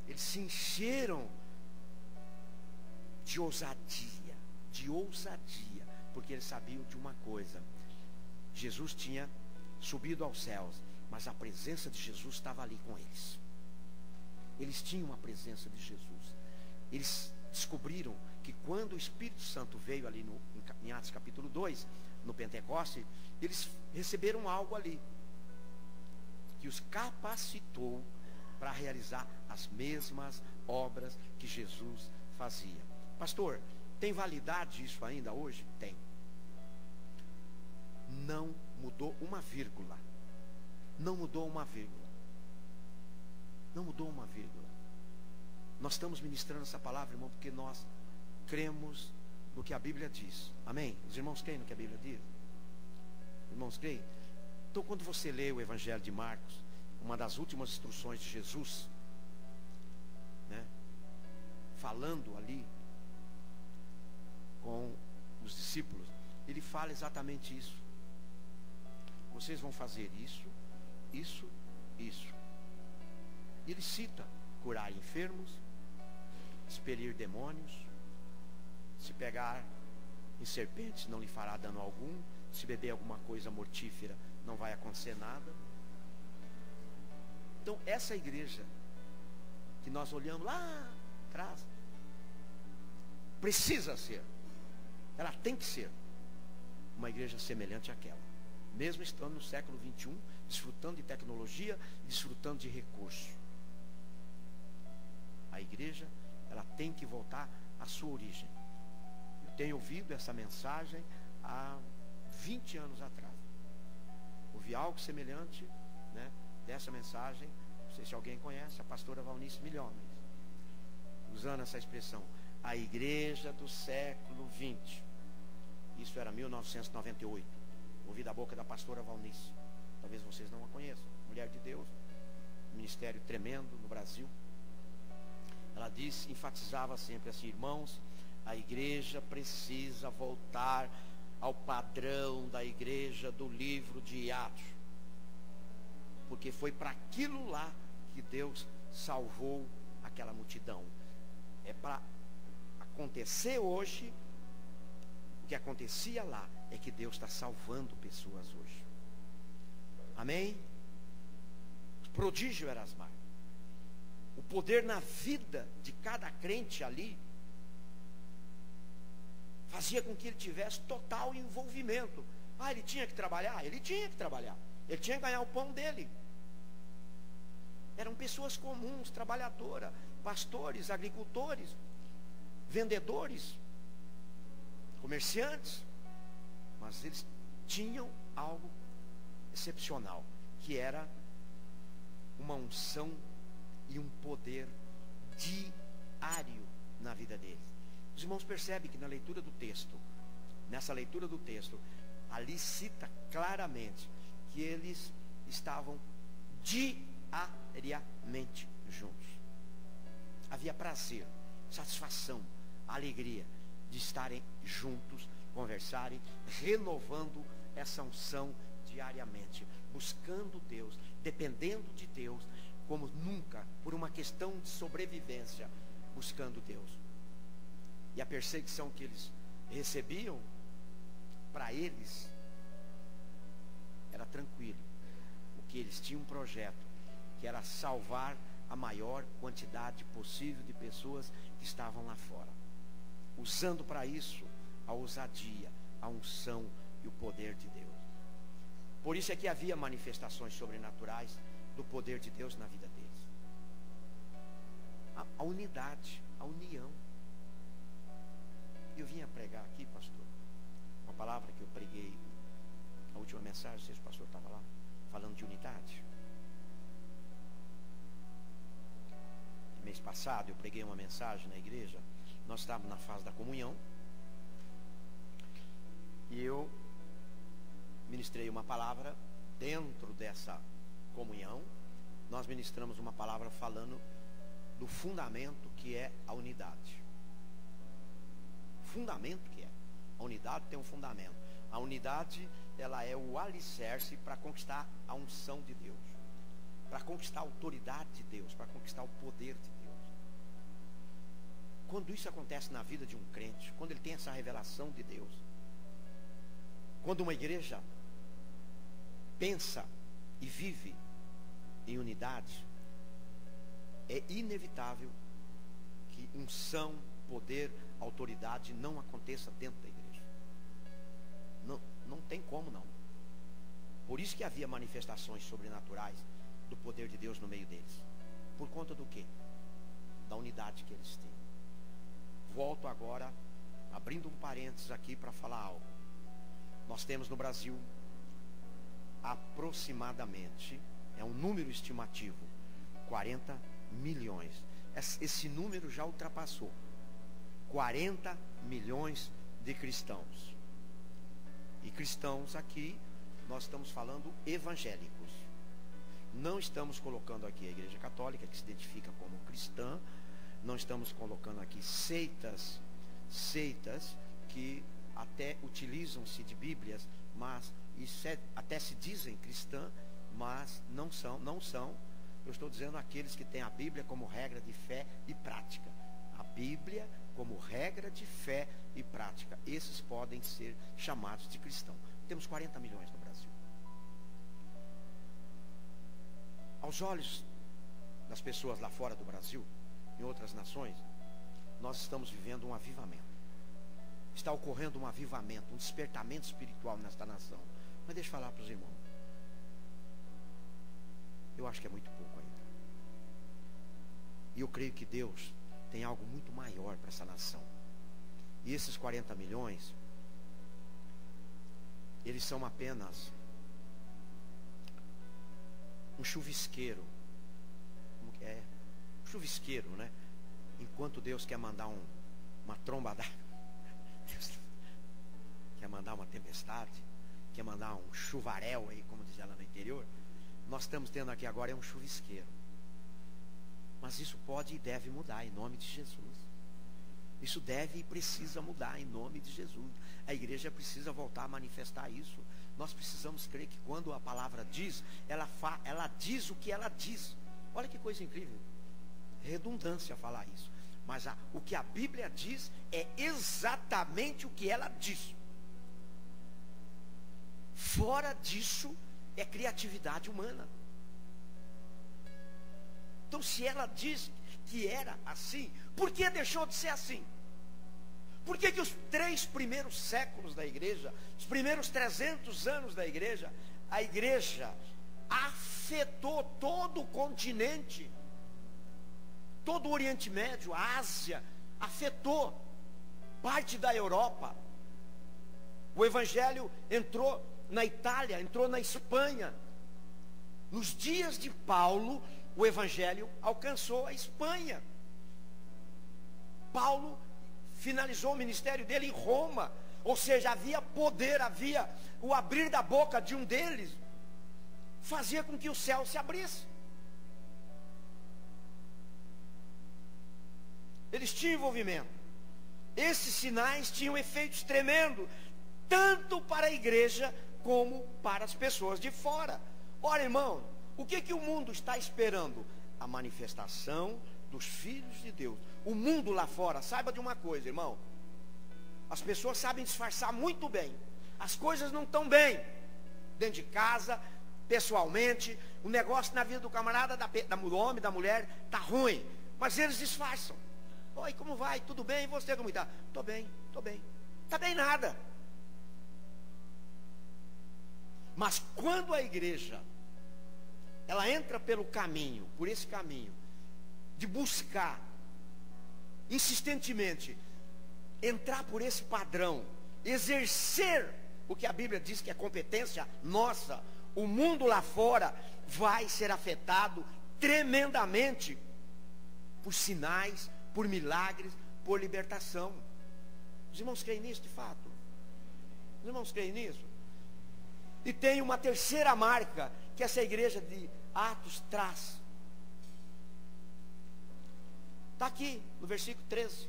Eles se encheram de ousadia, porque eles sabiam de uma coisa: Jesus tinha subido aos céus, mas a presença de Jesus estava ali com eles. Eles tinham a presença de Jesus. Eles descobriram que quando o Espírito Santo veio ali em Atos capítulo 2, no Pentecoste, eles receberam algo ali que os capacitou para realizar as mesmas obras que Jesus fazia. Pastor, tem validade isso ainda hoje? Tem. Não mudou uma vírgula. Não mudou uma vírgula. Não mudou uma vírgula. Nós estamos ministrando essa palavra, irmão, porque nós cremos no que a Bíblia diz. Amém? Os irmãos creem no que a Bíblia diz? Os irmãos creem? Então, quando você lê o Evangelho de Marcos, uma das últimas instruções de Jesus, né, falando ali com os discípulos, ele fala exatamente isso. Vocês vão fazer isso, isso, isso. E ele cita: curar enfermos, expelir demônios, se pegar em serpentes não lhe fará dano algum, se beber alguma coisa mortífera não vai acontecer nada. Então essa igreja que nós olhamos lá atrás, precisa ser, ela tem que ser uma igreja semelhante àquela, mesmo estando no século 21, desfrutando de tecnologia, desfrutando de recursos. A igreja, ela tem que voltar à sua origem. Eu tenho ouvido essa mensagem há 20 anos atrás. Ouvi algo semelhante, né, dessa mensagem. Não sei se alguém conhece, a pastora Valnice Milhomens, usando essa expressão: a igreja do século 20. Isso era 1998. Ouvi da boca da pastora Valnice. Talvez vocês não a conheçam. Mulher de Deus, ministério tremendo no Brasil. Ela disse, enfatizava sempre assim: irmãos, a igreja precisa voltar ao padrão da igreja do livro de Atos. porque foi para aquilo lá que Deus salvou aquela multidão. É para acontecer hoje o que acontecia lá, é que Deus está salvando pessoas hoje. Amém? O prodígio era Asmar. O poder na vida de cada crente ali fazia com que ele tivesse total envolvimento. Ele tinha que trabalhar? Ele tinha que trabalhar. Ele tinha que ganhar o pão dele. Eram pessoas comuns, trabalhadoras, pastores, agricultores, vendedores, comerciantes. Mas eles tinham algo excepcional, que era uma unção e um poder diário na vida deles. Os irmãos percebem que na leitura do texto, nessa leitura do texto, ali cita claramente que eles estavam diariamente juntos. Havia prazer, satisfação, alegria de estarem juntos, conversarem, renovando essa unção diariamente, buscando Deus, dependendo de Deus, como nunca, por uma questão de sobrevivência, buscando Deus. E a perseguição que eles recebiam, para eles, era tranquilo, porque eles tinham um projeto, que era salvar a maior quantidade possível de pessoas que estavam lá fora, usando para isso a ousadia, a unção e o poder de Deus. Por isso é que havia manifestações sobrenaturais do poder de Deus na vida deles. A unidade, a união. Eu vim a pregar aqui, pastor, uma palavra que eu preguei na última mensagem, não sei se o pastor estava lá, falando de unidade. Mês passado eu preguei uma mensagem na igreja. Nós estávamos na fase da comunhão, e eu ministrei uma palavra dentro dessa comunhão. Nós ministramos uma palavra falando do fundamento que é a unidade. Fundamento que é. A unidade tem um fundamento. A unidade, ela é o alicerce para conquistar a unção de Deus, para conquistar a autoridade de Deus, para conquistar o poder de Deus. Quando isso acontece na vida de um crente, quando ele tem essa revelação de Deus, quando uma igreja pensa e vive em unidade, é inevitável que unção, poder, autoridade não aconteça dentro da igreja. Não tem como não. Por isso que havia manifestações sobrenaturais do poder de Deus no meio deles. Por conta do quê? Da unidade que eles têm. Volto agora, abrindo um parênteses aqui para falar algo. Nós temos no Brasil aproximadamente, é um número estimativo, 40 milhões. Esse número já ultrapassou 40 milhões de cristãos. E cristãos aqui, nós estamos falando evangélicos. Não estamos colocando aqui a Igreja Católica, que se identifica como cristã. Não estamos colocando aqui seitas que até utilizam-se de Bíblias, mas até se dizem cristã, mas não são. Eu estou dizendo aqueles que têm a Bíblia como regra de fé e prática. A Bíblia como regra de fé e prática. Esses podem ser chamados de cristão. Temos 40 milhões no Brasil. Aos olhos das pessoas lá fora do Brasil, em outras nações, nós estamos vivendo um avivamento. Está ocorrendo um avivamento, um despertamento espiritual nesta nação. Mas deixa eu falar para os irmãos. Eu acho que é muito pouco ainda. E eu creio que Deus tem algo muito maior para essa nação. E esses 40 milhões, eles são apenas um chuvisqueiro. Como que é? Um chuvisqueiro, né? Enquanto Deus quer mandar uma tromba d'água, Deus quer mandar uma tempestade, quer mandar um chuvaréu aí, como diz ela no interior. Nós estamos tendo aqui agora é um chuvisqueiro. Mas isso pode e deve mudar em nome de Jesus. Isso deve e precisa mudar em nome de Jesus. A igreja precisa voltar a manifestar isso. Nós precisamos crer que quando a palavra diz, ela diz o que ela diz. Olha que coisa incrível. Redundância falar isso. Mas o que a Bíblia diz é exatamente o que ela diz. Fora disso é criatividade humana. Então, se ela diz que era assim, por que deixou de ser assim? Por que os 3 primeiros séculos da igreja, os primeiros 300 anos da igreja, a igreja afetou todo o continente, todo o Oriente Médio, a Ásia, afetou parte da Europa. O evangelho entrou na Itália, entrou na Espanha. Nos dias de Paulo, o evangelho alcançou a Espanha. Paulo finalizou o ministério dele em Roma, ou seja, havia poder, havia o abrir da boca de um deles, fazia com que o céu se abrisse. Eles tinham envolvimento. Esses sinais tinham efeitos tremendos, tanto para a igreja como para as pessoas de fora. Ora, irmão, o que o mundo está esperando? A manifestação dos filhos de Deus. O mundo lá fora, saiba de uma coisa, irmão, as pessoas sabem disfarçar muito bem. As coisas não estão bem dentro de casa, pessoalmente. O negócio na vida do camarada, do homem, da mulher, está ruim, mas eles disfarçam. Oi, como vai? Tudo bem? E você como está? Estou bem, estou bem. Está bem nada. Mas quando a igreja, ela entra pelo caminho, por esse caminho, de buscar, insistentemente, entrar por esse padrão, exercer o que a Bíblia diz que é competência nossa, o mundo lá fora vai ser afetado tremendamente por sinais, por milagres, por libertação. Os irmãos creem nisso de fato? Os irmãos creem nisso? E tem uma terceira marca que essa igreja de Atos traz. Está aqui no versículo 13.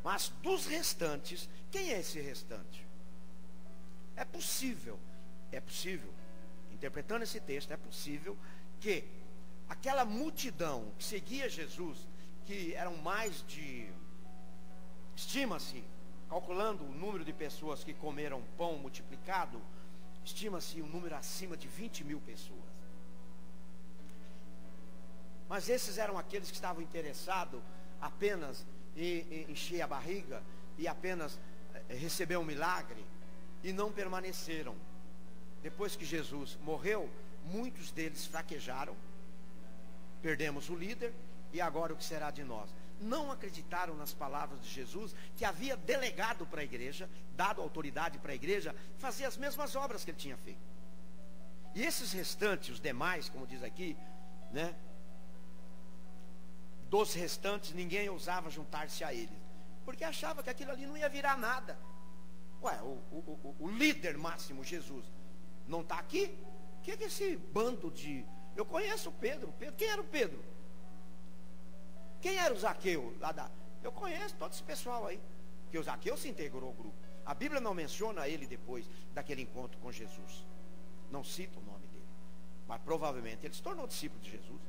Mas dos restantes, quem é esse restante? É possível, interpretando esse texto, é possível que aquela multidão que seguia Jesus, que eram mais de, estima-se, calculando o número de pessoas que comeram pão multiplicado, estima-se um número acima de 20.000 pessoas. Mas esses eram aqueles que estavam interessados apenas em encher a barriga e apenas receber um milagre, e não permaneceram. Depois que Jesus morreu, muitos deles fraquejaram, perdemos o líder, e agora o que será de nós? Não acreditaram nas palavras de Jesus, que havia delegado para a igreja, dado autoridade para a igreja, fazer as mesmas obras que ele tinha feito. E esses restantes, os demais, como diz aqui, né? Dos restantes, ninguém ousava juntar-se a eles, porque achava que aquilo ali não ia virar nada. Ué, o líder máximo, Jesus, não está aqui? O que é esse bando de... Eu conheço o Pedro. Quem era o Pedro? Quem era o Zaqueu? Eu conheço todo esse pessoal aí. Porque o Zaqueu se integrou ao grupo. A Bíblia não menciona ele depois daquele encontro com Jesus. Não cita o nome dele. Mas provavelmente ele se tornou discípulo de Jesus.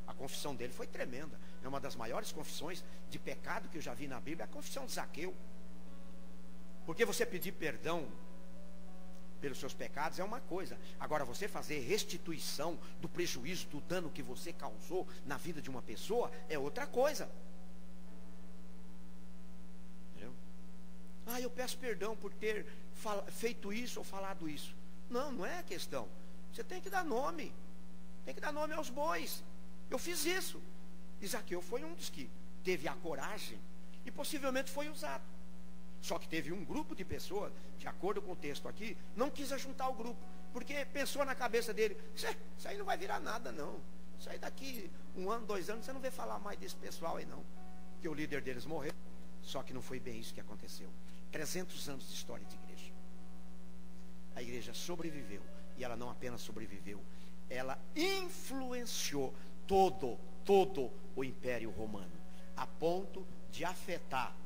A confissão dele foi tremenda. É uma das maiores confissões de pecado que eu já vi na Bíblia, a confissão de Zaqueu. Porque você pedir perdão pelos seus pecados é uma coisa. Agora, você fazer restituição do prejuízo, do dano que você causou na vida de uma pessoa, é outra coisa. Entendeu? Eu peço perdão por ter feito isso ou falado isso. Não, não é a questão. Você tem que dar nome. Tem que dar nome aos bois. Eu fiz isso. E Zaqueu foi um dos que teve a coragem e possivelmente foi usado. Só que teve um grupo de pessoas, de acordo com o texto aqui, não quis ajuntar o grupo, porque pensou na cabeça dele, isso aí não vai virar nada não. Isso aí daqui 1 ano, 2 anos, você não vai falar mais desse pessoal aí não. Porque o líder deles morreu. Só que não foi bem isso que aconteceu. 300 anos de história de igreja. A igreja sobreviveu. E ela não apenas sobreviveu, ela influenciou todo o Império Romano, a ponto de afetar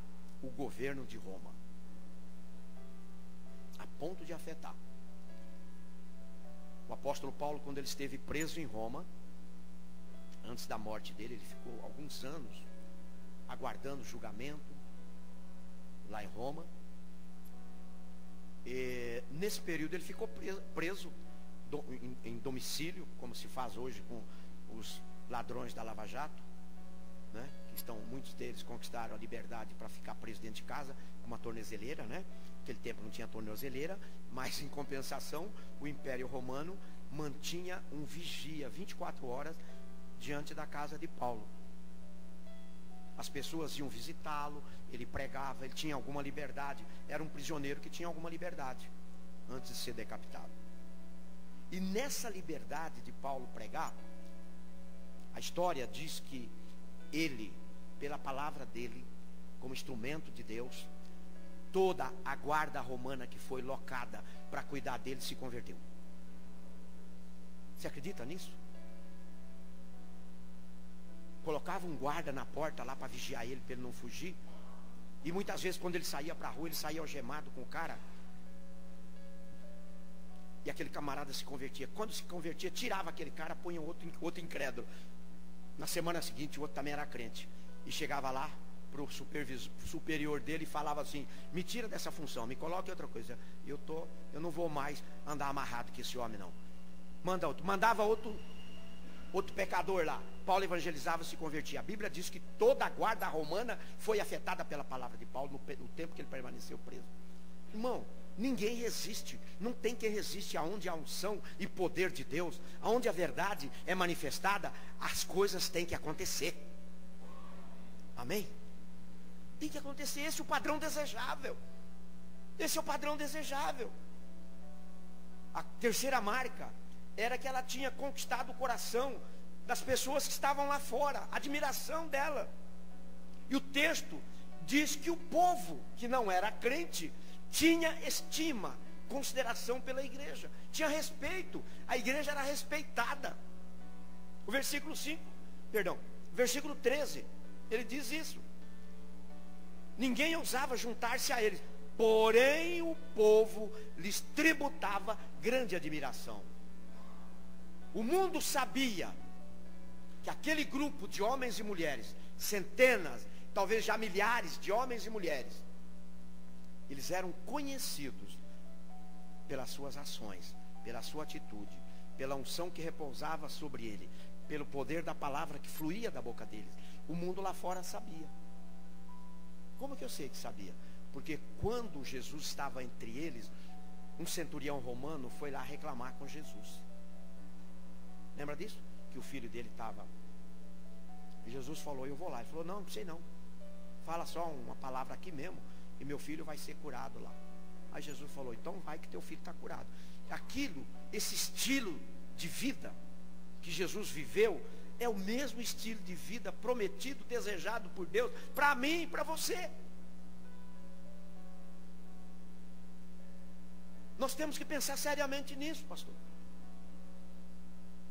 o governo de Roma. A ponto de afetar. O apóstolo Paulo, quando ele esteve preso em Roma, antes da morte dele, ele ficou alguns anos aguardando o julgamento lá em Roma. E nesse período ele ficou preso em domicílio, como se faz hoje com os ladrões da Lava Jato, né? Que muitos deles conquistaram a liberdade para ficar preso dentro de casa com uma tornozeleira, né? Naquele tempo não tinha tornozeleira, mas em compensação o Império Romano mantinha um vigia 24 horas diante da casa de Paulo. As pessoas iam visitá-lo, ele pregava, ele tinha alguma liberdade. Era um prisioneiro que tinha alguma liberdade antes de ser decapitado. E nessa liberdade de Paulo pregar, a história diz que ele, pela palavra dele, como instrumento de Deus, toda a guarda romana que foi locada para cuidar dele se converteu. Você acredita nisso? Colocava um guarda na porta lá para vigiar ele, para ele não fugir. E muitas vezes quando ele saía para a rua, ele saía algemado com o cara. E aquele camarada se convertia. Quando se convertia, tirava aquele cara, punha outro incrédulo. Na semana seguinte, o outro também era crente. E chegava lá para o superior dele e falava assim: me tira dessa função, me coloque outra coisa. Eu não vou mais andar amarrado com esse homem, não. Manda outro. Mandava outro pecador lá. Paulo evangelizava e se convertia. A Bíblia diz que toda a guarda romana foi afetada pela palavra de Paulo no tempo que ele permaneceu preso. Irmão, ninguém resiste. Não tem quem resiste aonde há unção e poder de Deus. Aonde a verdade é manifestada, as coisas têm que acontecer. Amém? Tem que acontecer. Esse é o padrão desejável. Esse é o padrão desejável. A terceira marca era que ela tinha conquistado o coração das pessoas que estavam lá fora, a admiração dela. E o texto diz que o povo que não era crente tinha estima, consideração pela igreja, tinha respeito, a igreja era respeitada. O versículo 13, ele diz isso: ninguém ousava juntar-se a eles, porém o povo lhes tributava grande admiração. O mundo sabia que aquele grupo de homens e mulheres, centenas, talvez já milhares de homens e mulheres, eles eram conhecidos pelas suas ações, pela sua atitude, pela unção que repousava sobre ele, pelo poder da palavra que fluía da boca deles. O mundo lá fora sabia. Como que eu sei que sabia? Porque quando Jesus estava entre eles, um centurião romano foi lá reclamar com Jesus. Lembra disso? Que o filho dele estava. E Jesus falou: eu vou lá. Ele falou: não sei não. Fala só uma palavra aqui mesmo e meu filho vai ser curado lá. Aí Jesus falou: então vai que teu filho está curado. Esse estilo de vida que Jesus viveu, é o mesmo estilo de vida prometido, desejado por Deus, para mim e para você. Nós temos que pensar seriamente nisso, pastor.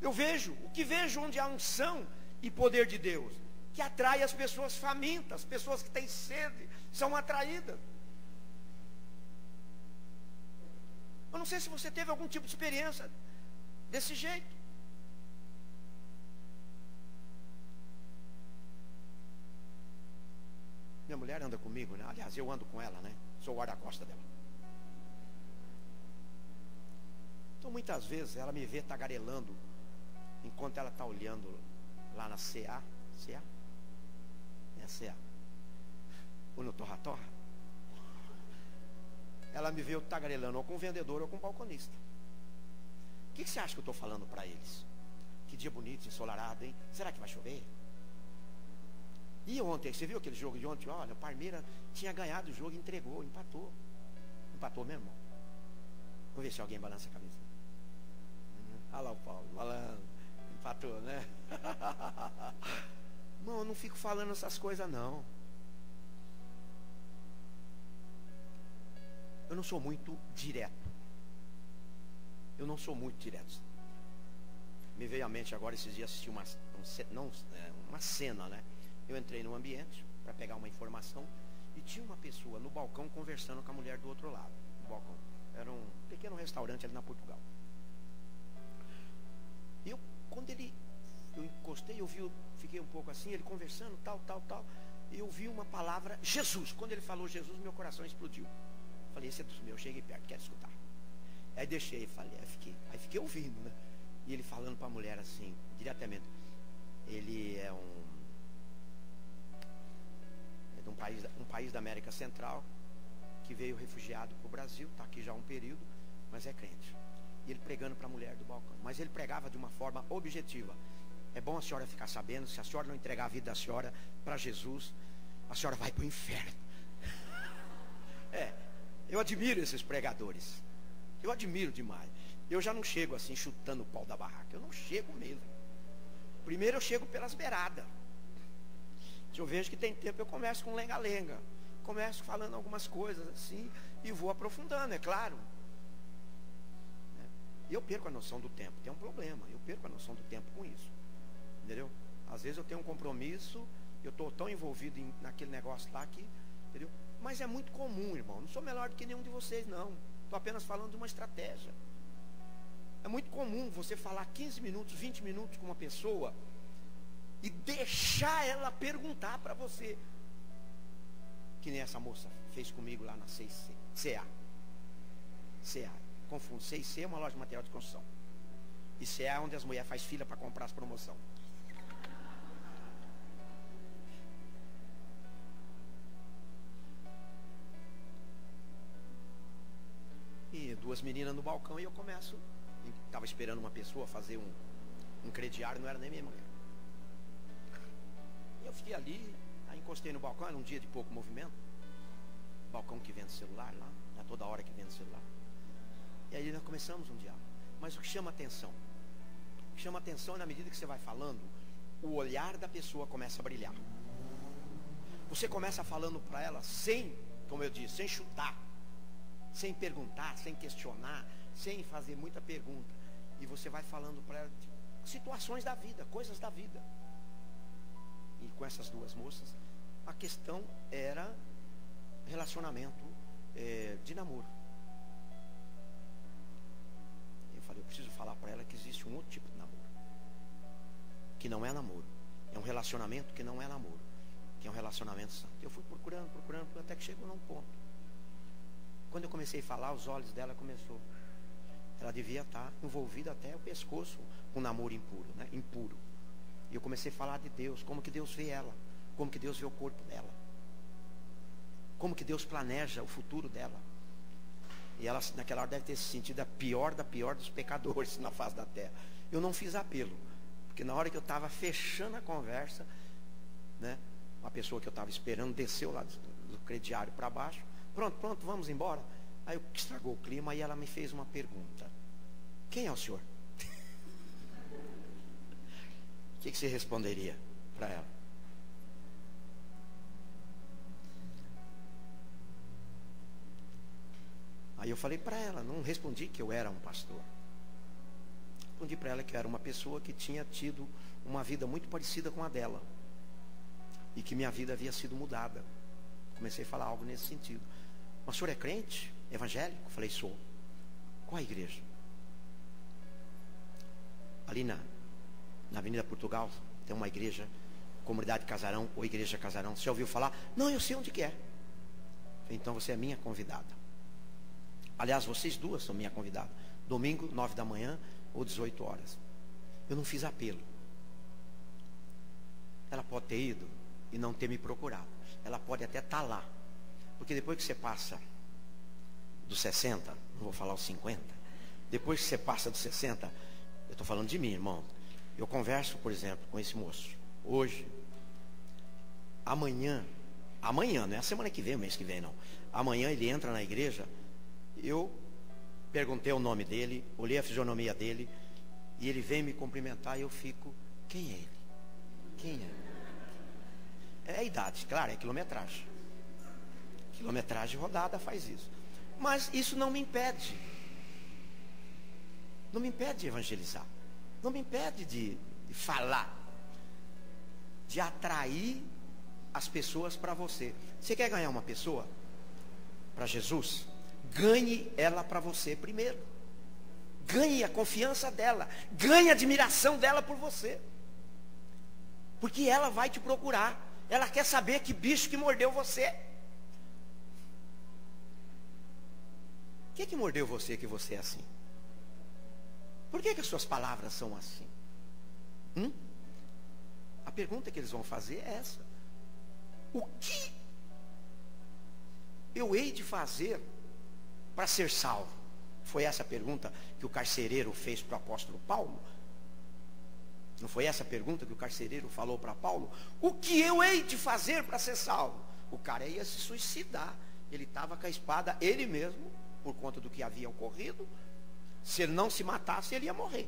O que vejo onde há unção e poder de Deus, que atrai as pessoas famintas, as pessoas que têm sede, são atraídas. Eu não sei se você teve algum tipo de experiência desse jeito. Minha mulher anda comigo, né? Aliás, eu ando com ela, né? Sou o guarda-costa dela. Então muitas vezes ela me vê tagarelando enquanto ela está olhando lá na CA. CA? É a CA. Ou no Torra-Torra. Ela me vê eu tagarelando ou com o vendedor ou com o balconista. O que você acha que eu estou falando para eles? Que dia bonito, ensolarado, hein? Será que vai chover? E ontem, você viu aquele jogo de ontem? Olha, o Palmeiras tinha ganhado o jogo e entregou, empatou. Empatou mesmo? Vamos ver se alguém balança a cabeça. Olha lá o Paulo, falando. Empatou, né? Irmão, eu não fico falando essas coisas, não. Eu não sou muito direto. Eu não sou muito direto. Me veio à mente agora, esses dias, assisti uma cena, né? Eu entrei num ambiente para pegar uma informação e tinha uma pessoa no balcão conversando com a mulher do outro lado, no balcão. Era um pequeno restaurante ali na Portugal. E quando eu encostei, fiquei um pouco assim, ele conversando, tal. E eu vi uma palavra, Jesus. Quando ele falou Jesus, meu coração explodiu. Falei, esse é dos meus, cheguei perto, quero escutar. Aí deixei, aí fiquei ouvindo, né? E ele falando para a mulher assim, diretamente. Ele é de um país da América Central, que veio refugiado para o Brasil, está aqui já há um período, mas é crente. E ele pregando para a mulher do balcão. Mas ele pregava de uma forma objetiva. É bom a senhora ficar sabendo, se a senhora não entregar a vida da senhora para Jesus, a senhora vai para o inferno. Eu admiro esses pregadores. Eu admiro demais. Eu já não chego assim chutando o pau da barraca. Eu não chego mesmo. Primeiro eu chego pelas beiradas. Se eu vejo que tem tempo, eu começo com lenga-lenga. Começo falando algumas coisas assim e vou aprofundando, é claro. E eu perco a noção do tempo. Tem um problema. Eu perco a noção do tempo com isso. Entendeu? Às vezes eu tenho um compromisso, eu estou tão envolvido naquele negócio lá que, entendeu? Mas é muito comum, irmão. Não sou melhor do que nenhum de vocês, não. Estou apenas falando de uma estratégia. É muito comum você falar 15 minutos, 20 minutos com uma pessoa e deixar ela perguntar para você. Que nem essa moça fez comigo lá na 6C. CA. Confundo. 6C é uma loja de material de construção. E CA é onde as mulheres fazem fila para comprar as promoções. E duas meninas no balcão e eu começo. Estava esperando uma pessoa fazer um crediário, não era nem minha mulher. Eu fiquei ali, aí encostei no balcão, era um dia de pouco movimento. Balcão que vende celular lá, não é toda hora que vende celular. E aí nós começamos um diálogo. Mas o que chama atenção? O que chama atenção é na medida que você vai falando, o olhar da pessoa começa a brilhar. Você começa falando para ela sem, como eu disse, sem chutar, sem perguntar, sem questionar, sem fazer muita pergunta. E você vai falando para ela de situações da vida, coisas da vida. E com essas duas moças, a questão era relacionamento de namoro. Eu falei, eu preciso falar para ela que existe um outro tipo de namoro. Que não é namoro. É um relacionamento que não é namoro. Que é um relacionamento santo. Eu fui procurando, até que chegou num ponto. Quando eu comecei a falar, os olhos dela começou. Ela devia estar envolvida até o pescoço com um namoro impuro, né? Impuro. E eu comecei a falar de Deus, como que Deus vê ela, como que Deus vê o corpo dela, como que Deus planeja o futuro dela. E ela naquela hora deve ter se sentido a pior da pior dos pecadores na face da terra. Eu não fiz apelo, porque na hora que eu estava fechando a conversa, né, uma pessoa que eu estava esperando desceu lá do crediário para baixo. Pronto, vamos embora. Aí estragou o clima e ela me fez uma pergunta. Quem é o senhor? O que você responderia para ela? Aí eu falei para ela, não respondi que eu era um pastor. Respondi para ela que eu era uma pessoa que tinha tido uma vida muito parecida com a dela. E que minha vida havia sido mudada. Comecei a falar algo nesse sentido. Mas o senhor é crente? Evangélico? Eu falei, sou. Qual a igreja? Ali na Avenida Portugal tem uma igreja, Comunidade Casarão ou Igreja Casarão. Você já ouviu falar? Não, eu sei onde que é. Falei, então você é minha convidada. Aliás, vocês duas são minha convidada. Domingo, 9 da manhã ou 18 horas. Eu não fiz apelo. Ela pode ter ido e não ter me procurado. Ela pode até estar lá. Porque depois que você passa dos 60, não vou falar os 50, depois que você passa dos 60, eu estou falando de mim, irmão. Eu converso, por exemplo, com esse moço. Hoje, amanhã, não é a semana que vem, o mês que vem, não. Amanhã ele entra na igreja. Eu perguntei o nome dele, olhei a fisionomia dele, e ele vem me cumprimentar e eu fico, quem é ele? Quem é? É a idade, claro, é quilometragem. Quilometragem rodada faz isso. Mas isso não me impede. Não me impede de evangelizar. Não me impede de falar. De atrair as pessoas para você. Você quer ganhar uma pessoa para Jesus? ganhe ela para você primeiro. Ganhe a confiança dela, ganhe a admiração dela por você. Porque ela vai te procurar. Ela quer saber que bicho que mordeu você. O que mordeu você que você é assim? Por que as suas palavras são assim? A pergunta que eles vão fazer é essa: o que eu hei de fazer para ser salvo? Foi essa a pergunta que o carcereiro fez para o apóstolo Paulo? Não foi essa a pergunta que o carcereiro falou para Paulo? O que eu hei de fazer para ser salvo? O cara ia se suicidar. Ele estava com a espada, ele mesmo, por conta do que havia ocorrido. Se ele não se matasse, ele ia morrer.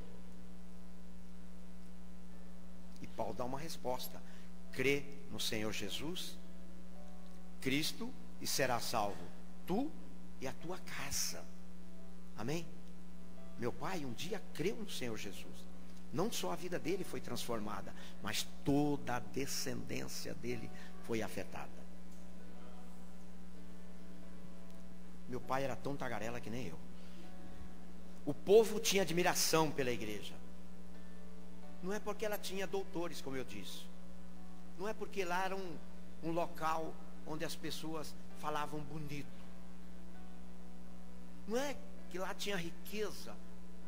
E Paulo dá uma resposta: crê no Senhor Jesus Cristo e será salvo, tu e a tua casa. Amém? Meu pai um dia creu no Senhor Jesus. Não só a vida dele foi transformada, mas toda a descendência dele foi afetada. Meu pai era tão tagarela que nem eu. O povo tinha admiração pela igreja. Não é porque ela tinha doutores, como eu disse. Não é porque lá era um local onde as pessoas falavam bonito. Não é que lá tinha riqueza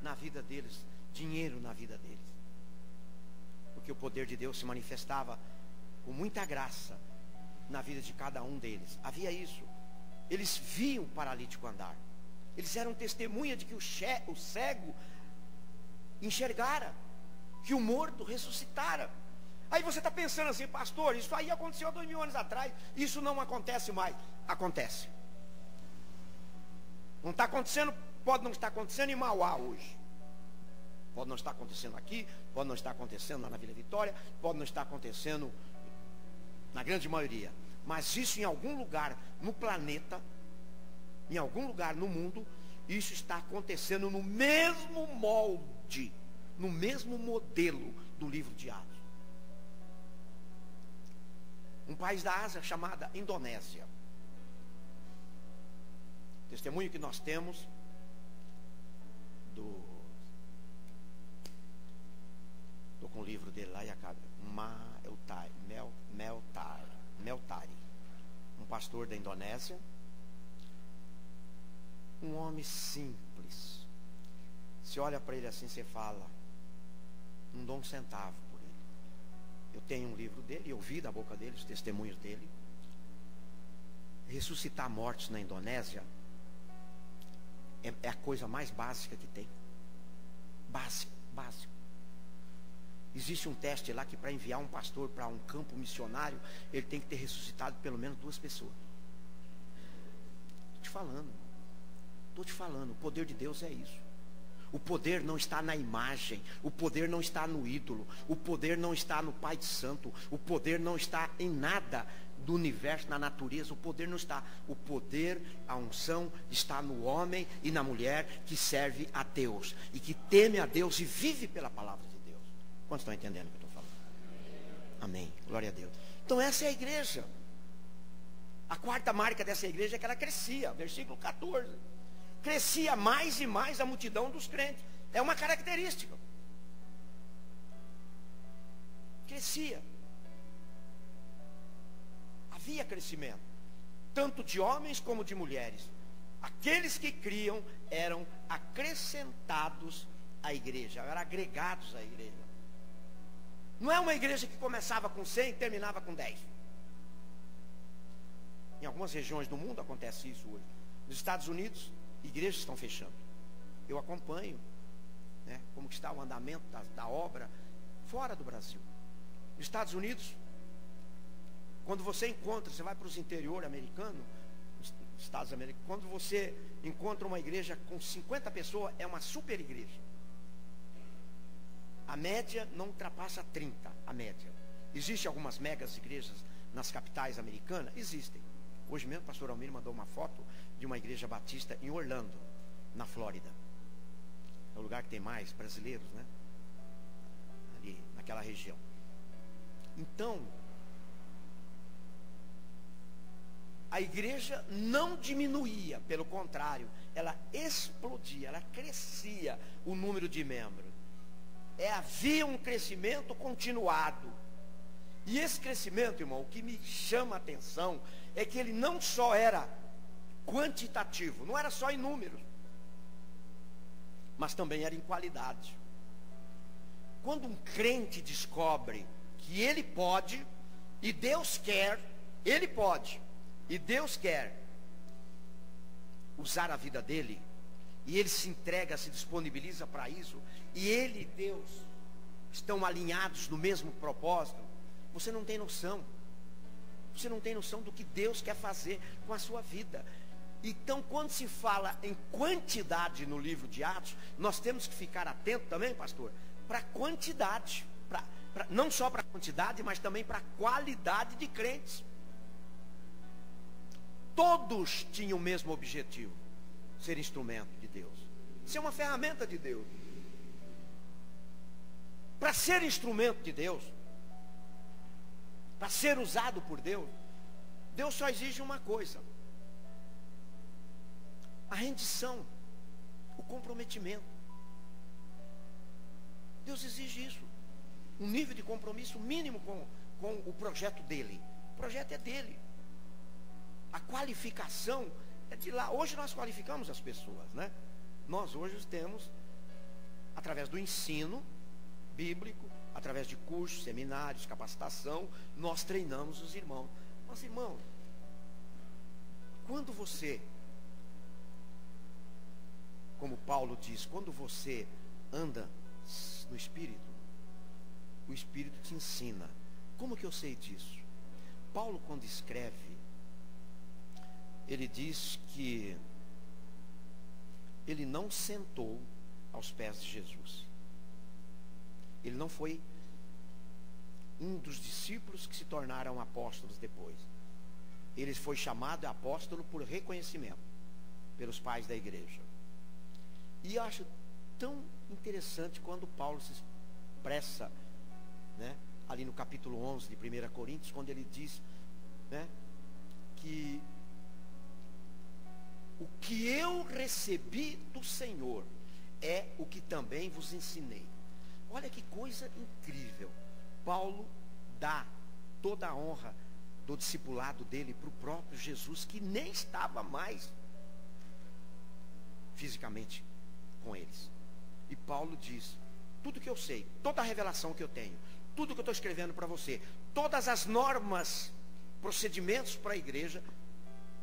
na vida deles, dinheiro na vida deles. Porque o poder de Deus se manifestava com muita graça na vida de cada um deles. Havia isso. Eles viam o paralítico andar. Eles eram testemunha de que o cego enxergara, que o morto ressuscitara. Aí você está pensando assim: pastor, isso aí aconteceu há 2000 anos atrás, isso não acontece mais. Acontece. Não está acontecendo, pode não estar acontecendo em Mauá hoje. Pode não estar acontecendo aqui, pode não estar acontecendo lá na Vila Vitória, pode não estar acontecendo na grande maioria. Mas isso em algum lugar no planeta, em algum lugar no mundo, isso está acontecendo no mesmo molde, no mesmo modelo do livro de Atos. Um país da Ásia chamada Indonésia. Testemunho que nós temos estou com o livro dele lá e acaba. Meltari, um pastor da Indonésia, um homem simples. Você olha para ele assim, você fala: não dou um centavo por ele. Eu tenho um livro dele, eu ouvi da boca dele os testemunhos dele. Ressuscitar mortos na Indonésia é a coisa mais básica que tem. Básico. Existe um teste lá que para enviar um pastor para um campo missionário, ele tem que ter ressuscitado pelo menos 2 pessoas. Estou te falando, o poder de Deus é isso. O poder não está na imagem, o poder não está no ídolo, o poder não está no Pai Santo, o poder não está em nada do universo, na natureza. O poder não está. O poder, a unção está no homem e na mulher que serve a Deus e que teme a Deus e vive pela palavra de Deus. Quantos estão entendendo o que eu estou falando? Amém, glória a Deus. Então essa é a igreja. A quarta marca dessa igreja é que ela crescia. Versículo 14. Crescia mais e mais a multidão dos crentes. É uma característica. Crescia. Havia crescimento, tanto de homens como de mulheres. Aqueles que criam eram acrescentados à igreja, eram agregados à igreja. Não é uma igreja que começava com 100 e terminava com 10. Em algumas regiões do mundo acontece isso hoje. Nos Estados Unidos, igrejas estão fechando. Eu acompanho, né, como que está o andamento da obra fora do Brasil. Nos Estados Unidos, quando você encontra, você vai para os interiores americanos, Estados americanos, quando você encontra uma igreja com 50 pessoas, é uma super igreja. A média não ultrapassa 30, a média. Existem algumas megas igrejas nas capitais americanas? Existem. Hoje mesmo o pastor Almir mandou uma foto de uma igreja batista em Orlando, na Flórida. É o lugar que tem mais brasileiros, né? Ali, naquela região. Então, a igreja não diminuía, pelo contrário, ela explodia, ela crescia o número de membros. Havia um crescimento continuado. E esse crescimento, irmão, o que me chama a atenção é que ele não só era quantitativo, não era só em números, mas também era em qualidade. Quando um crente descobre que ele pode, e Deus quer, ele pode, e Deus quer usar a vida dele, e ele se entrega, se disponibiliza para isso, e ele e Deus estão alinhados no mesmo propósito, você não tem noção. Você não tem noção do que Deus quer fazer com a sua vida. Então, quando se fala em quantidade no livro de Atos, nós temos que ficar atento também, pastor, para a quantidade, não só para a quantidade, mas também para a qualidade de crentes. Todos tinham o mesmo objetivo: ser instrumento de Deus, ser uma ferramenta de Deus. Para ser instrumento de Deus, para ser usado por Deus, Deus só exige uma coisa: a rendição, o comprometimento. Deus exige isso, um nível de compromisso mínimo com o projeto dele. O projeto é dele, a qualificação é de lá. Hoje nós qualificamos as pessoas, né? Nós hoje temos, através do ensino bíblico, através de cursos, seminários, capacitação, nós treinamos os irmãos. Mas, irmão, quando você, como Paulo diz, quando você anda no Espírito, o Espírito te ensina. Como que eu sei disso? Paulo, quando escreve, ele diz que ele não sentou aos pés de Jesus. Ele não foi um dos discípulos que se tornaram apóstolos depois. Ele foi chamado apóstolo por reconhecimento pelos pais da igreja. E eu acho tão interessante quando Paulo se expressa, né, ali no capítulo 11 de 1 Coríntios, quando ele diz, né, que o que eu recebi do Senhor é o que também vos ensinei. Olha que coisa incrível. Paulo dá toda a honra do discipulado dele para o próprio Jesus, que nem estava mais fisicamente com eles. E Paulo diz: tudo que eu sei, toda a revelação que eu tenho, tudo que eu estou escrevendo para você, todas as normas, procedimentos para a igreja,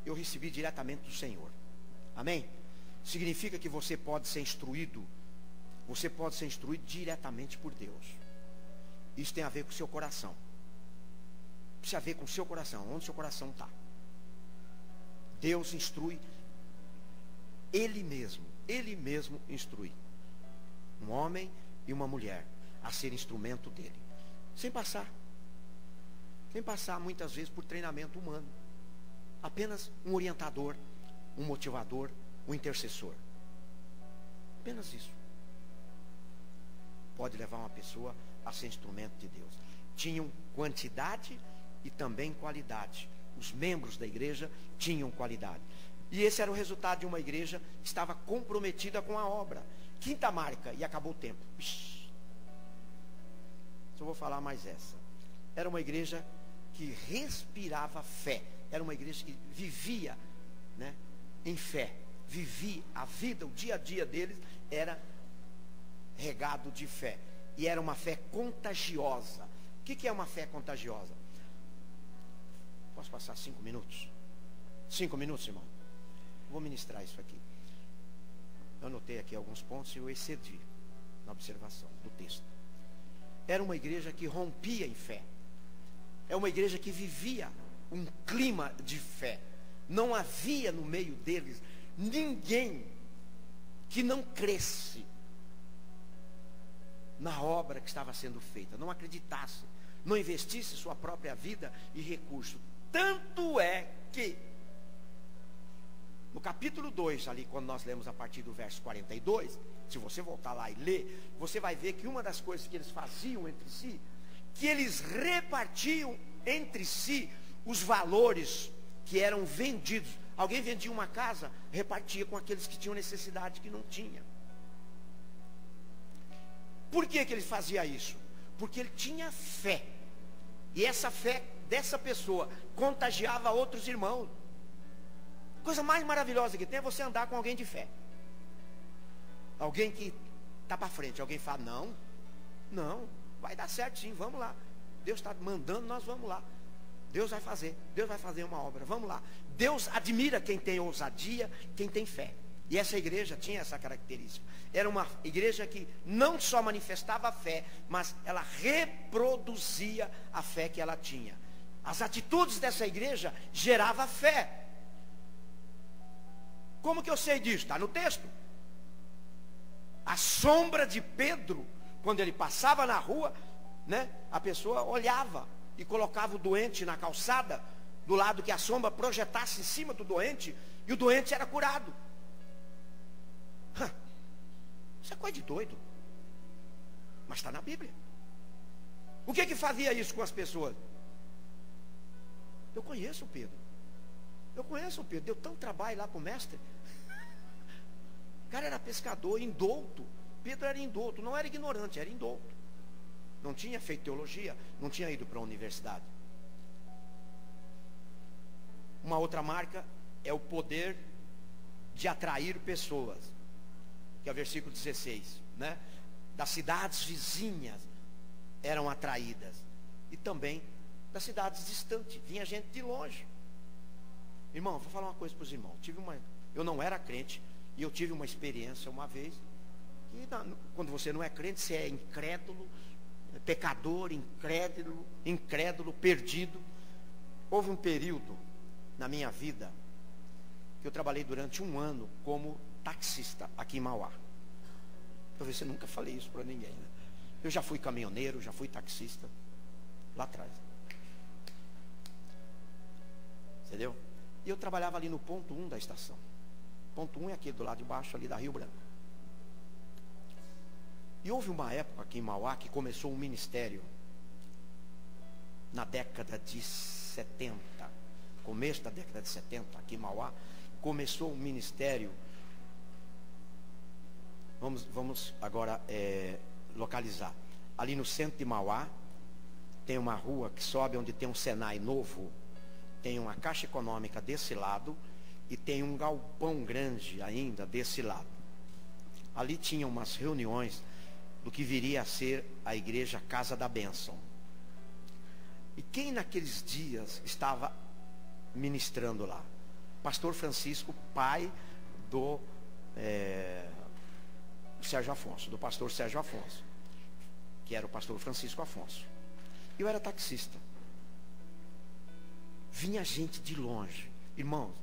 eu recebi diretamente do Senhor. Amém? Significa que você pode ser instruído. Você pode ser instruído diretamente por Deus. Isso tem a ver com o seu coração. Precisa ver com o seu coração, onde o seu coração está. Deus instrui, Ele mesmo instrui um homem e uma mulher a ser instrumento dele, sem passar muitas vezes por treinamento humano. Apenas um orientador, um motivador, um intercessor. Apenas isso pode levar uma pessoa a ser instrumento de Deus. Tinham quantidade e também qualidade. Os membros da igreja tinham qualidade. E esse era o resultado de uma igreja que estava comprometida com a obra. Quinta marca, e acabou o tempo. Só vou falar mais essa. Era uma igreja que respirava fé. Era uma igreja que vivia, né, em fé. Vivia a vida, o dia a dia deles era regado de fé. E era uma fé contagiosa. O que é uma fé contagiosa? Posso passar 5 minutos? 5 minutos, irmão? Vou ministrar isso aqui. Eu anotei aqui alguns pontos e eu excedi na observação do texto. Era uma igreja que rompia em fé. É uma igreja que vivia um clima de fé. Não havia no meio deles ninguém que não cresce na obra que estava sendo feita, não acreditasse, não investisse sua própria vida e recurso. Tanto é que no capítulo 2, ali quando nós lemos a partir do verso 42, se você voltar lá e ler, você vai ver que uma das coisas que eles faziam entre si, que eles repartiam entre si os valores que eram vendidos. Alguém vendia uma casa, repartia com aqueles que tinham necessidade, que não tinha. Por que ele fazia isso? Porque ele tinha fé. E essa fé dessa pessoa contagiava outros irmãos. Coisa mais maravilhosa que tem é você andar com alguém de fé. Alguém que está para frente. Alguém fala, não, vai dar certo sim, vamos lá. Deus está mandando, nós vamos lá. Deus vai fazer uma obra, vamos lá. Deus admira quem tem ousadia, quem tem fé. E essa igreja tinha essa característica. Era uma igreja que não só manifestava a fé, mas ela reproduzia a fé que ela tinha. As atitudes dessa igreja geravam fé. Como que eu sei disso? Está no texto. A sombra de Pedro, quando ele passava na rua, né, a pessoa olhava e colocava o doente na calçada, do lado que a sombra projetasse em cima do doente, e o doente era curado. Isso é coisa de doido. Mas está na Bíblia. O que fazia isso com as pessoas? Eu conheço o Pedro. Deu tanto trabalho lá para o mestre. O cara era pescador, indouto. Pedro era indouto, não era ignorante, era indouto. Não tinha feito teologia, não tinha ido para a universidade. Uma outra marca é o poder de atrair pessoas, que é o versículo 16, né? Das cidades vizinhas eram atraídas, e também das cidades distantes, vinha gente de longe. Irmão, vou falar uma coisa para os irmãos. Eu não era crente, e eu tive uma experiência uma vez, que quando você não é crente, você é incrédulo, pecador, incrédulo, perdido. Houve um período na minha vida que eu trabalhei durante 1 ano como taxista aqui em Mauá. Talvez eu nunca falei isso para ninguém, né? Eu já fui caminhoneiro, já fui taxista lá atrás. Entendeu? E eu trabalhava ali no ponto 1 da estação. Ponto 1 é aquele do lado de baixo ali da Rio Branco. E houve uma época aqui em Mauá que começou um ministério na década de 70, começo da década de 70, aqui em Mauá, começou um ministério. Vamos agora localizar. Ali no centro de Mauá, tem uma rua que sobe onde tem um Senai novo, tem uma Caixa Econômica desse lado, e tem um galpão grande ainda desse lado. Ali tinha umas reuniões do que viria a ser a igreja Casa da Bênção. E quem naqueles dias estava ministrando lá? Pastor Francisco, pai do Sérgio Afonso, do pastor Sérgio Afonso, que era o pastor Francisco Afonso. Eu era taxista. Vinha gente de longe. Irmãos,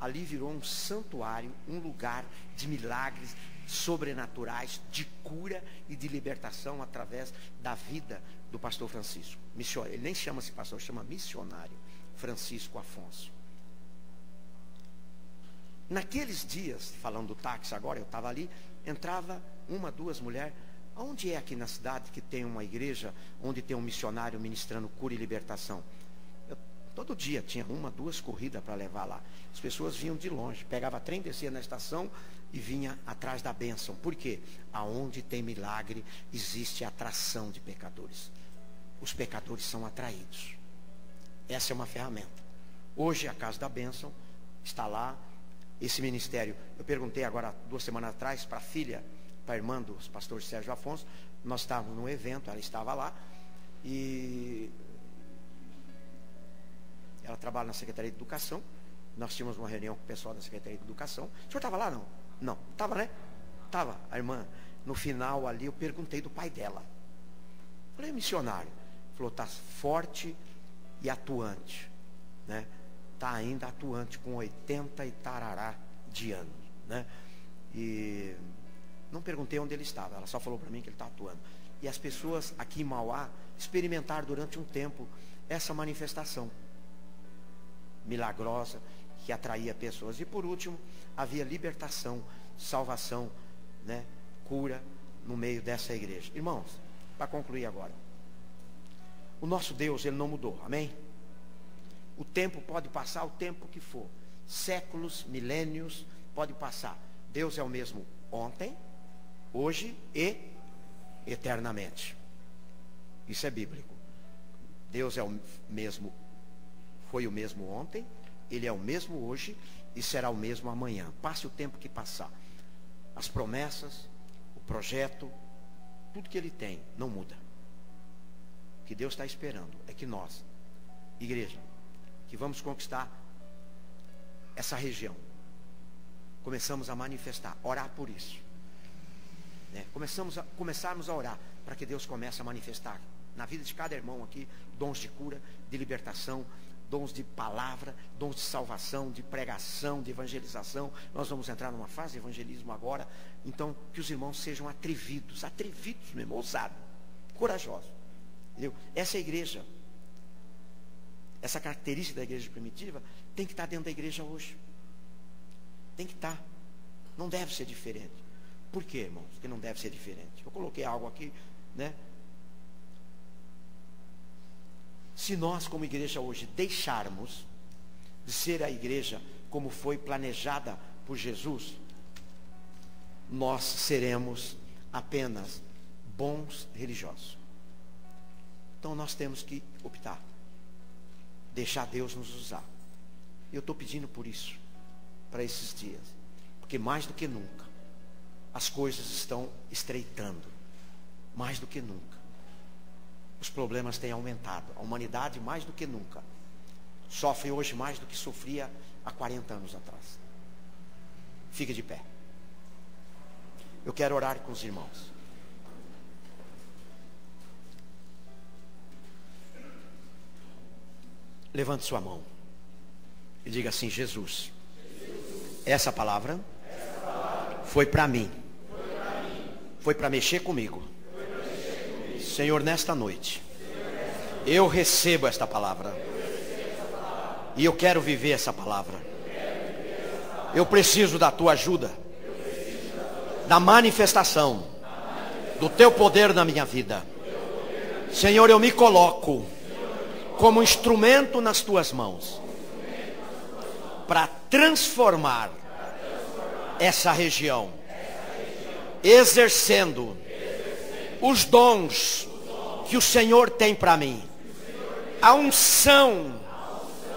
ali virou um santuário, um lugar de milagres sobrenaturais, de cura e de libertação através da vida do pastor Francisco. Missionário, ele nem chama-se pastor, chama missionário Francisco Afonso. Naqueles dias, falando do táxi agora, eu estava ali, entrava 1, 2 mulheres. Aonde é aqui na cidade que tem uma igreja onde tem um missionário ministrando cura e libertação? Todo dia tinha 1, 2 corridas para levar lá. As pessoas vinham de longe, pegava trem, descia na estação e vinha atrás da bênção. Por quê? Aonde tem milagre, existe atração de pecadores. Os pecadores são atraídos. Essa é uma ferramenta. Hoje a Casa da Bênção está lá, esse ministério. Eu perguntei agora 2 semanas atrás para a filha, para a irmã do pastor Sérgio Afonso. Nós estávamos num evento, ela estava lá, e ela trabalha na Secretaria de Educação. Nós tínhamos uma reunião com o pessoal da Secretaria de Educação. O senhor estava lá, não? Não, estava, né? Estava, a irmã. No final ali eu perguntei do pai dela. Falei, missionário. Falou, está forte e atuante, né? Está ainda atuante com 80 e tarará de anos, né? E não perguntei onde ele estava. Ela só falou para mim que ele está atuando. E as pessoas aqui em Mauá experimentaram durante um tempo essa manifestação milagrosa que atraía pessoas. E por último, havia libertação, salvação, né, cura no meio dessa igreja. Irmãos, para concluir agora, o nosso Deus, ele não mudou, amém? O tempo pode passar o tempo que for. Séculos, milênios, pode passar. Deus é o mesmo ontem, hoje e eternamente. Isso é bíblico. Deus é o mesmo, foi o mesmo ontem, Ele é o mesmo hoje e será o mesmo amanhã. Passe o tempo que passar. As promessas, o projeto, tudo que Ele tem, não muda. O que Deus está esperando é que nós, igreja, que vamos conquistar essa região, começamos a manifestar, orar por isso, né? Começarmos a orar para que Deus comece a manifestar na vida de cada irmão aqui dons de cura, de libertação, dons de palavra, dons de salvação, de pregação, de evangelização. Nós vamos entrar numa fase de evangelismo agora. Então, que os irmãos sejam atrevidos mesmo, ousados, corajosos, entendeu? Essa é a igreja. Essa característica da igreja primitiva tem que estar dentro da igreja hoje. Tem que estar. Não deve ser diferente. Por quê, irmãos, que não deve ser diferente? Eu coloquei algo aqui, né? Se nós, como igreja hoje, deixarmos de ser a igreja como foi planejada por Jesus, nós seremos apenas bons religiosos. Então nós temos que optar, deixar Deus nos usar. Eu estou pedindo por isso, para esses dias, porque mais do que nunca, as coisas estão estreitando, mais do que nunca. Os problemas têm aumentado. A humanidade, mais do que nunca, sofre hoje mais do que sofria há 40 anos atrás. Fique de pé. Eu quero orar com os irmãos. Levante sua mão e diga assim: Jesus, essa palavra foi para mim, foi para mexer comigo. Senhor, nesta noite, eu recebo esta palavra. E eu quero viver essa palavra. Eu preciso da tua ajuda, da manifestação do teu poder na minha vida. Senhor, eu me coloco como instrumento nas tuas mãos para transformar essa região, exercendo os dons que o Senhor tem para mim, a unção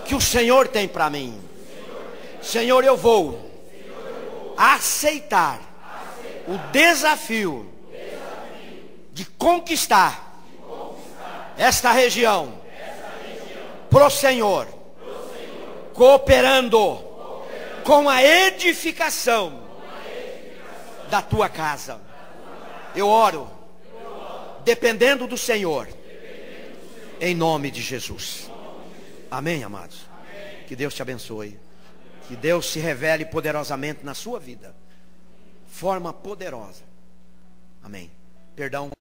que o Senhor tem para mim. Senhor, eu vou aceitar o desafio de conquistar esta região pro Senhor, cooperando com a edificação da tua casa. Eu oro dependendo do Senhor, em nome de Jesus. Amém, amados? Que Deus te abençoe. Que Deus se revele poderosamente na sua vida. Forma poderosa. Amém. Perdão.